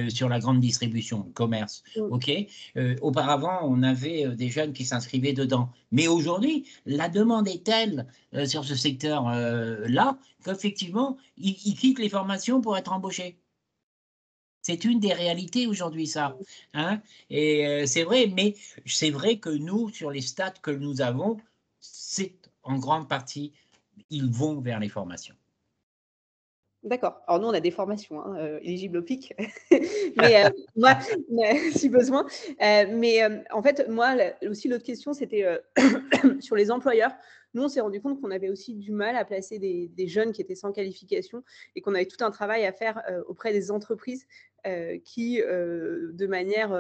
sur la grande distribution, le commerce. OK. Auparavant, on avait des jeunes qui s'inscrivaient dedans. Mais aujourd'hui, la demande est telle sur ce secteur-là qu'effectivement, ils quittent les formations pour être embauchés. C'est une des réalités aujourd'hui, ça. Hein, et c'est vrai, mais c'est vrai que nous, sur les stats que nous avons, c'est en grande partie, ils vont vers les formations. D'accord. Alors, nous, on a des formations éligibles au PIC, mais moi, si besoin. Mais en fait, moi, aussi, l'autre question, c'était sur les employeurs. Nous, on s'est rendu compte qu'on avait aussi du mal à placer des jeunes qui étaient sans qualification, et qu'on avait tout un travail à faire auprès des entreprises qui, de manière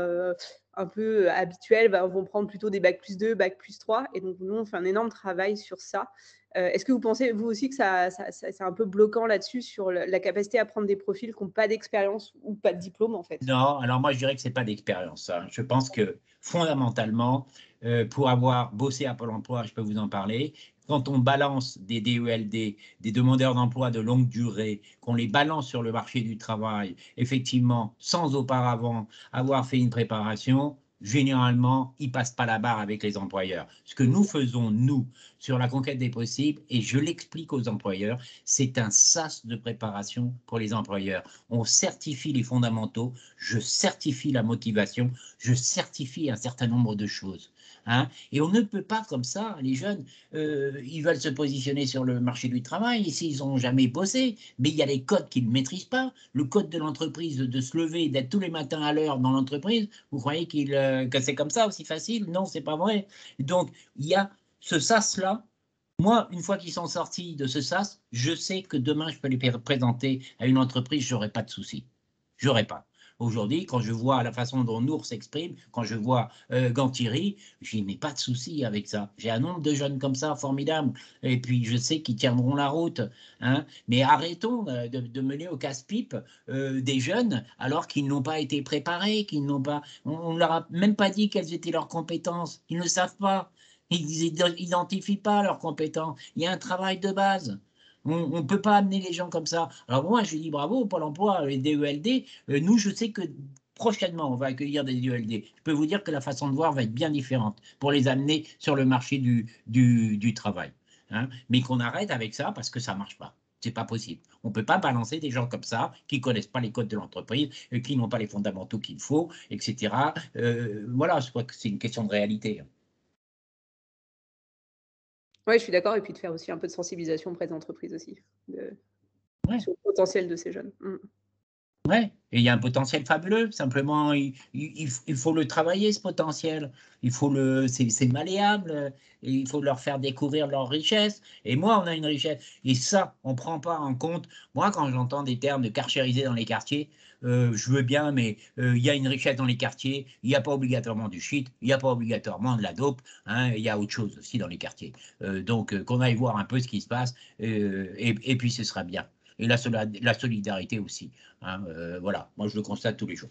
un peu habituelle, vont prendre plutôt des bac +2, bac +3. Et donc, nous, on fait un énorme travail sur ça. Est-ce que vous pensez, vous aussi, que c'est un peu bloquant là-dessus, sur la capacité à prendre des profils qui n'ont pas d'expérience ou pas de diplôme, en fait? Non, alors moi, je dirais que ce n'est pas d'expérience. Hein. Je pense que fondamentalement, pour avoir bossé à Pôle emploi, je peux vous en parler, quand on balance des DELD, des demandeurs d'emploi de longue durée, qu'on les balance sur le marché du travail, effectivement, sans auparavant avoir fait une préparation, généralement, ils ne passent pas la barre avec les employeurs. Ce que nous faisons, nous, sur la conquête des possibles, et je l'explique aux employeurs, c'est un sas de préparation pour les employeurs. On certifie les fondamentaux, je certifie la motivation, je certifie un certain nombre de choses. Hein, et on ne peut pas comme ça, les jeunes, ils veulent se positionner sur le marché du travail, ici ils n'ont jamais bossé, mais il y a les codes qu'ils ne maîtrisent pas. Le code de l'entreprise, de se lever, d'être tous les matins à l'heure dans l'entreprise, vous croyez que c'est comme ça aussi facile? Non, c'est pas vrai. Donc, il y a ce sas-là. Moi, une fois qu'ils sont sortis de ce sas, je sais que demain, je peux les présenter à une entreprise, je n'aurai pas de souci. J'aurai pas. Aujourd'hui, quand je vois la façon dont Nour s'exprime, quand je vois Gantiri, je n'ai pas de souci avec ça. J'ai un nombre de jeunes comme ça formidables. Et puis, je sais qu'ils tiendront la route. Hein. Mais arrêtons de mener au casse-pipe des jeunes alors qu'ils n'ont pas été préparés, qu'ils n'ont pas. On ne leur a même pas dit quelles étaient leurs compétences. Ils ne savent pas. Ils n'identifient pas leurs compétences. Il y a un travail de base. On ne peut pas amener les gens comme ça. Alors moi, je dis bravo, Pôle emploi, les DELD. Nous, je sais que prochainement, on va accueillir des DELD. Je peux vous dire que la façon de voir va être bien différente pour les amener sur le marché du travail. Hein. Mais qu'on arrête avec ça parce que ça ne marche pas. C'est pas possible. On ne peut pas balancer des gens comme ça, qui ne connaissent pas les codes de l'entreprise, qui n'ont pas les fondamentaux qu'il faut, etc. Voilà, je crois que c'est une question de réalité. Oui, je suis d'accord. Et puis de faire aussi un peu de sensibilisation auprès des entreprises aussi, sur le potentiel de ces jeunes. Ouais, et il y a un potentiel fabuleux. Simplement, il faut le travailler, ce potentiel. C'est malléable. Et il faut leur faire découvrir leur richesse. Et moi, on a une richesse. Et ça, on ne prend pas en compte. Moi, quand j'entends des termes de karchériser dans les quartiers, je veux bien, mais il y a une richesse dans les quartiers. Il n'y a pas obligatoirement du shit. Il n'y a pas obligatoirement de la dope. Hein, il y a autre chose aussi dans les quartiers. Donc, qu'on aille voir un peu ce qui se passe. Et puis, ce sera bien. Et la solidarité aussi. Hein, voilà, moi je le constate tous les jours.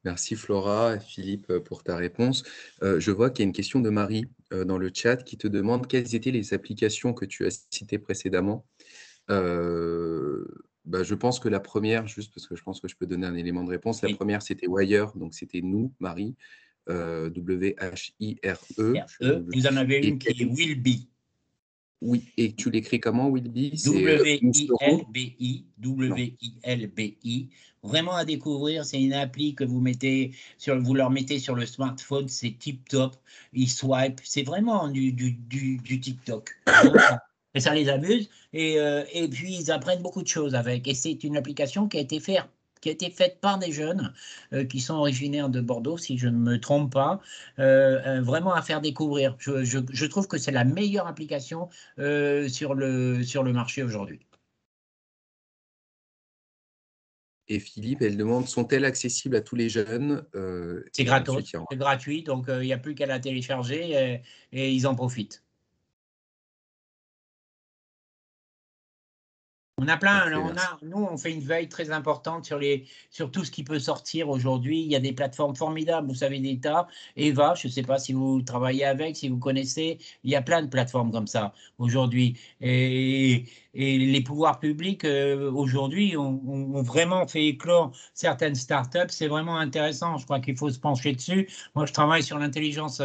Merci Flora et Philippe pour ta réponse. Je vois qu'il y a une question de Marie dans le chat qui te demande quelles étaient les applications que tu as citées précédemment. Je pense que la première, juste parce que je pense que je peux donner un élément de réponse, la première c'était Wire, donc c'était nous, Marie, W-H-I-R-E. Vous en avez une qui est Willby. Oui, et tu l'écris comment, Willby? W-I-L-B-I, W-I-L-B-I. Vraiment à découvrir, c'est une appli que vous leur mettez sur le smartphone, c'est tip top. Ils swipe, c'est vraiment du TikTok. Et ça les amuse. Et puis ils apprennent beaucoup de choses avec. Et c'est une application qui a été faite par des jeunes qui sont originaires de Bordeaux, si je ne me trompe pas, vraiment à faire découvrir. Je trouve que c'est la meilleure application sur le marché aujourd'hui. Et Philippe, elle demande, sont-elles accessibles à tous les jeunes? C'est gratos, c'est gratuit, donc il n'y a plus qu'à la télécharger et ils en profitent. On a plein, nous on fait une veille très importante sur tout ce qui peut sortir aujourd'hui. Il y a des plateformes formidables, vous savez, d'État. Eva, je ne sais pas si vous travaillez avec, si vous connaissez, il y a plein de plateformes comme ça aujourd'hui. Et les pouvoirs publics aujourd'hui ont vraiment fait éclore certaines startups. C'est vraiment intéressant, je crois qu'il faut se pencher dessus. Moi je travaille sur l'intelligence,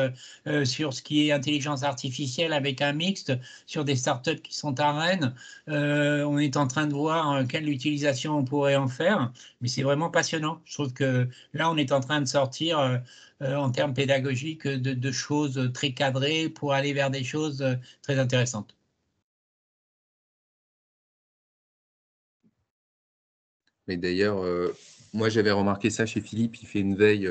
sur ce qui est intelligence artificielle avec un mixte, sur des startups qui sont à Rennes. On est en train de voir quelle utilisation on pourrait en faire, mais c'est vraiment passionnant. Je trouve que là, on est en train de sortir en termes pédagogiques de choses très cadrées pour aller vers des choses très intéressantes. Mais d'ailleurs, moi j'avais remarqué ça chez Philippe, il fait une veille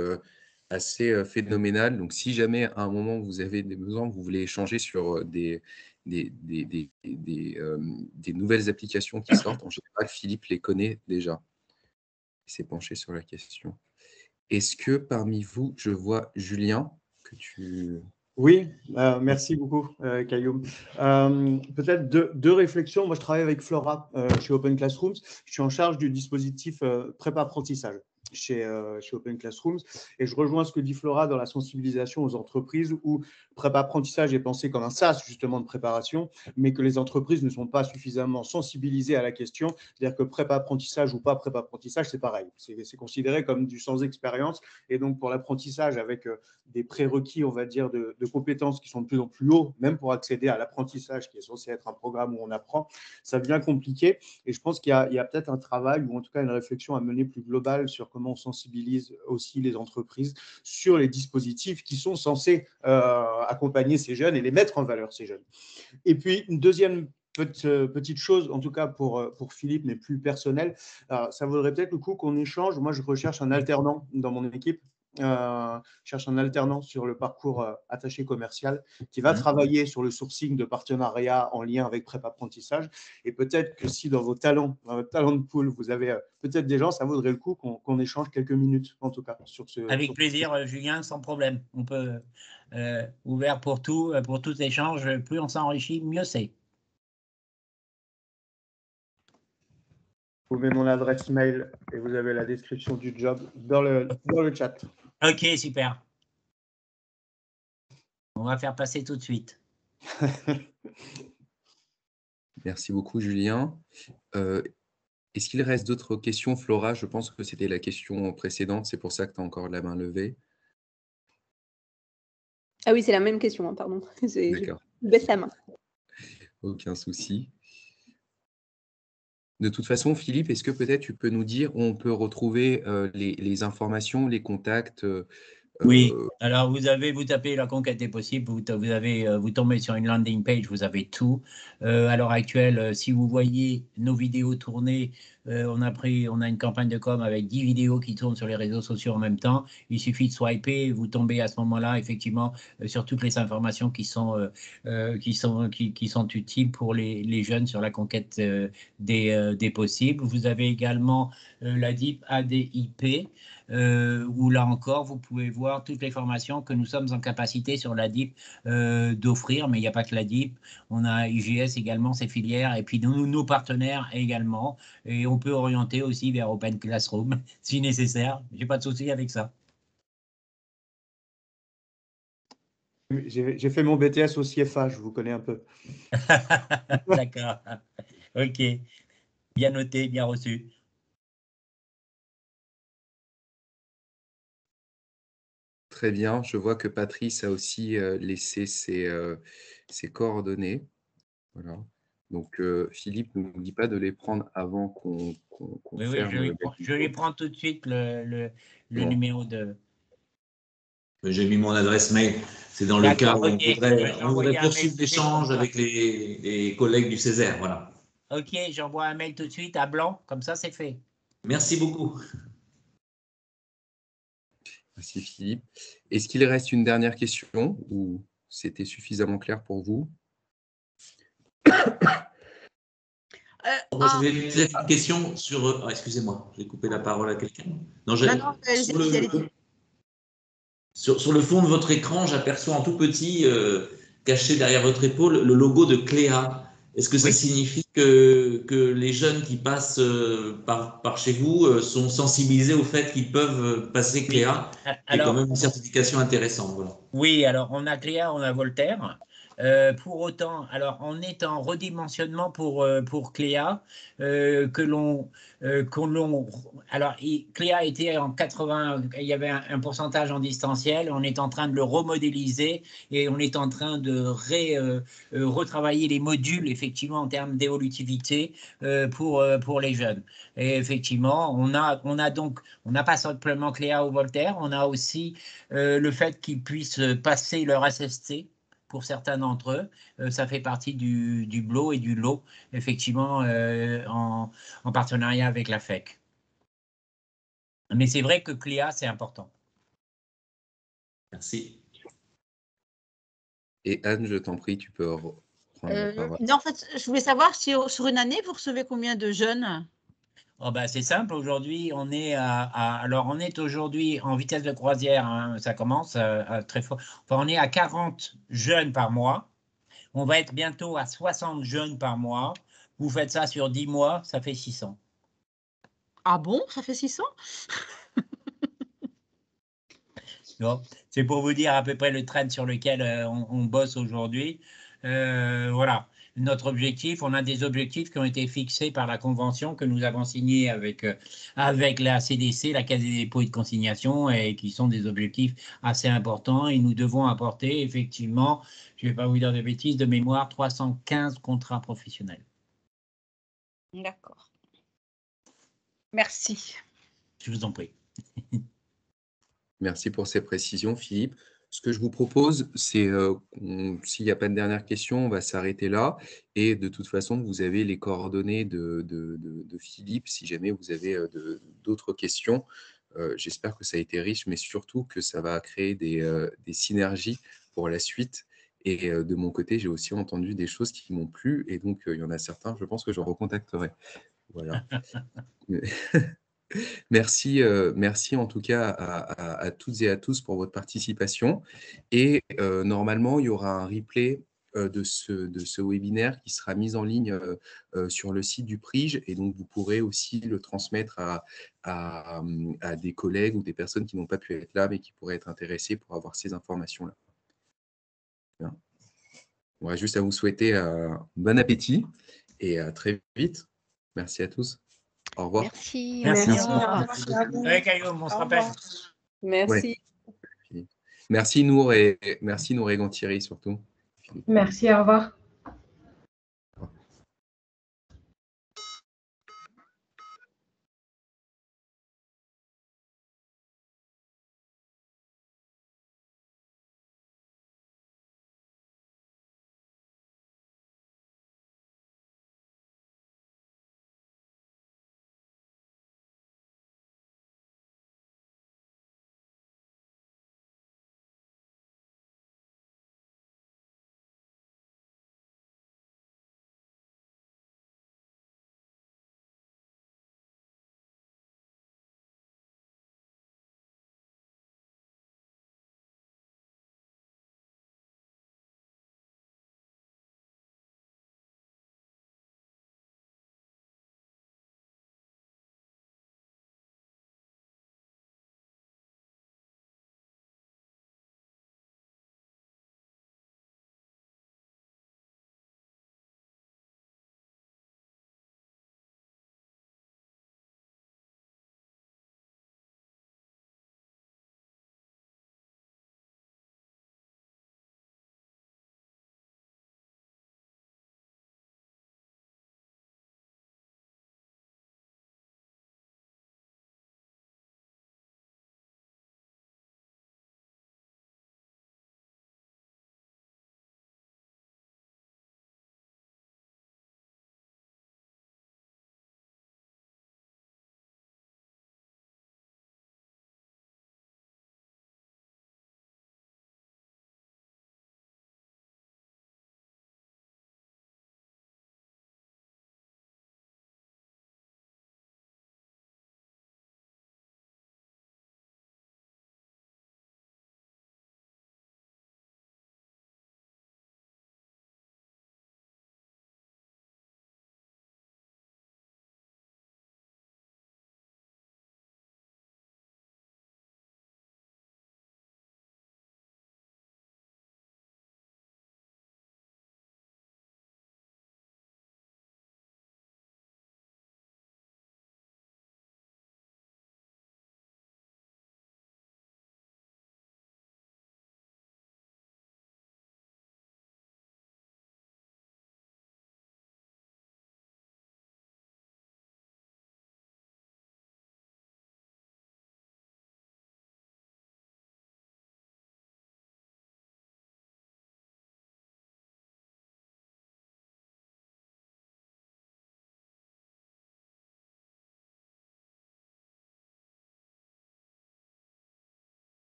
assez phénoménale. Donc si jamais à un moment vous avez des besoins, vous voulez échanger sur des nouvelles applications qui sortent, en général, Philippe les connaît déjà. Il s'est penché sur la question. Est-ce que parmi vous, je vois Julien, que tu... Oui, merci beaucoup, Caillaume. Peut-être deux réflexions. Moi, je travaille avec Flora chez Open Classrooms. Je suis en charge du dispositif prépa-apprentissage chez Open Classrooms. Et je rejoins ce que dit Flora dans la sensibilisation aux entreprises où prépa-apprentissage est pensé comme un SaaS, justement, de préparation, mais que les entreprises ne sont pas suffisamment sensibilisées à la question. C'est-à-dire que prépa-apprentissage ou pas prépa-apprentissage, c'est pareil. C'est considéré comme du sans expérience. Et donc, pour l'apprentissage, avec des prérequis, on va dire, de compétences qui sont de plus en plus hauts, même pour accéder à l'apprentissage, qui est censé être un programme où on apprend, ça devient compliqué. Et je pense qu'il y a peut-être un travail, ou en tout cas une réflexion à mener plus globale sur comment on sensibilise aussi les entreprises sur les dispositifs qui sont censés accompagner ces jeunes et les mettre en valeur, ces jeunes. Et puis, une deuxième petite chose, en tout cas pour Philippe, mais plus personnelle, ça vaudrait peut-être le coup qu'on échange. Moi, je recherche un alternant dans mon équipe. cherche un alternant sur le parcours attaché commercial qui va travailler sur le sourcing de partenariats en lien avec Prep Apprentissage. Et peut-être que si dans vos talents, dans votre talent de pool, vous avez peut-être des gens, ça vaudrait le coup qu'on échange quelques minutes, en tout cas, sur ce. Avec plaisir, Julien, sans problème. On peut ouvert pour tout échange. Plus on s'enrichit, mieux c'est. Vous mettez mon adresse mail et vous avez la description du job dans le chat. Ok, super. On va faire passer tout de suite. Merci beaucoup, Julien. Est-ce qu'il reste d'autres questions, Flora? Je pense que c'était la question précédente, c'est pour ça que tu as encore la main levée. Ah oui, c'est la même question, hein, pardon. D'accord. Je baisse la main. Aucun souci. De toute façon, Philippe, est-ce que peut-être tu peux nous dire où on peut retrouver les informations, les contacts? Oui, alors vous tapez la conquête des possibles, vous tombez sur une landing page, vous avez tout. À l'heure actuelle, si vous voyez nos vidéos tourner, on a une campagne de com avec 10 vidéos qui tournent sur les réseaux sociaux en même temps. Il suffit de swiper, vous tombez à ce moment-là effectivement sur toutes les informations qui sont utiles pour les jeunes sur la conquête des possibles. Vous avez également la DIP ADIP. Où là encore, vous pouvez voir toutes les formations que nous sommes en capacité sur la DIP d'offrir, mais il n'y a pas que la DIP, on a IGS également, ses filières, et puis nos partenaires également, et on peut orienter aussi vers Open Classroom si nécessaire, je n'ai pas de souci avec ça. J'ai fait mon BTS au CFA, je vous connais un peu. D'accord, ok, bien noté, bien reçu. Très bien, je vois que Patrice a aussi laissé ses coordonnées. Voilà. Donc, Philippe, n'oublie pas de les prendre avant qu'on ferme. Oui, je les prends tout de suite, le numéro de… J'ai mis mon adresse mail. C'est dans le cas où on voudrait poursuivre l'échange avec les collègues du Césaire. Voilà. Ok, j'envoie un mail tout de suite à Blanc, comme ça c'est fait. Merci beaucoup. Merci Philippe. Est-ce qu'il reste une dernière question ou c'était suffisamment clair pour vous? Moi, je vais peut-être une question sur… excusez-moi, j'ai coupé la parole à quelqu'un. Non, sur le fond de votre écran, j'aperçois en tout petit, caché derrière votre épaule, le logo de Cléa. Est-ce que ça signifie que les jeunes qui passent par chez vous sont sensibilisés au fait qu'ils peuvent passer Cléa, qui est quand même une certification intéressante, voilà. Oui, alors on a Cléa, on a Voltaire. Pour autant, alors on est en redimensionnement pour Cléa, alors Cléa était en 80, il y avait un pourcentage en distanciel, on est en train de le remodéliser et on est en train de retravailler les modules effectivement en termes d'évolutivité pour les jeunes. Et effectivement, on n'a pas simplement Cléa ou Voltaire, on a aussi le fait qu'ils puissent passer leur SST pour certains d'entre eux. Ça fait partie du BLO et du LO, effectivement, en partenariat avec la FEC. Mais c'est vrai que Cléa, c'est important. Merci. Et Anne, je t'en prie, tu peux reprendre la parole. Non, en fait, je voulais savoir si sur une année, vous recevez combien de jeunes? Oh ben, c'est simple, aujourd'hui, on est aujourd'hui en vitesse de croisière, hein, ça commence très fort. Enfin, on est à 40 jeunes par mois. On va être bientôt à 60 jeunes par mois. Vous faites ça sur 10 mois, ça fait 600. Ah bon, ça fait 600? C'est pour vous dire à peu près le trend sur lequel on bosse aujourd'hui. Voilà. Notre objectif, on a des objectifs qui ont été fixés par la convention que nous avons signée avec la CDC, la Caisse des dépôts et de consignation, et qui sont des objectifs assez importants. Et nous devons apporter, effectivement, je ne vais pas vous dire de bêtises, de mémoire, 315 contrats professionnels. D'accord. Merci. Je vous en prie. Merci pour ces précisions, Philippe. Ce que je vous propose, c'est, s'il n'y a pas de dernière question, on va s'arrêter là. Et de toute façon, vous avez les coordonnées de Philippe si jamais vous avez d'autres questions. j'espère que ça a été riche, mais surtout que ça va créer des synergies pour la suite. Et de mon côté, j'ai aussi entendu des choses qui m'ont plu. Et donc, il y en a certains, je pense que j'en recontacterai. Voilà. Merci, merci en tout cas à toutes et à tous pour votre participation. Et normalement, il y aura un replay de ce webinaire qui sera mis en ligne sur le site du PRIGE. Et donc, vous pourrez aussi le transmettre à des collègues ou des personnes qui n'ont pas pu être là, mais qui pourraient être intéressées pour avoir ces informations-là. Bien. On va juste à vous souhaiter bon appétit et à très vite. Merci à tous. Au revoir. Merci. Merci. Au revoir. Ouais, Guillaume, on se rappelle. Merci. Ouais. Merci Nour et Gantieri surtout. Merci, au revoir.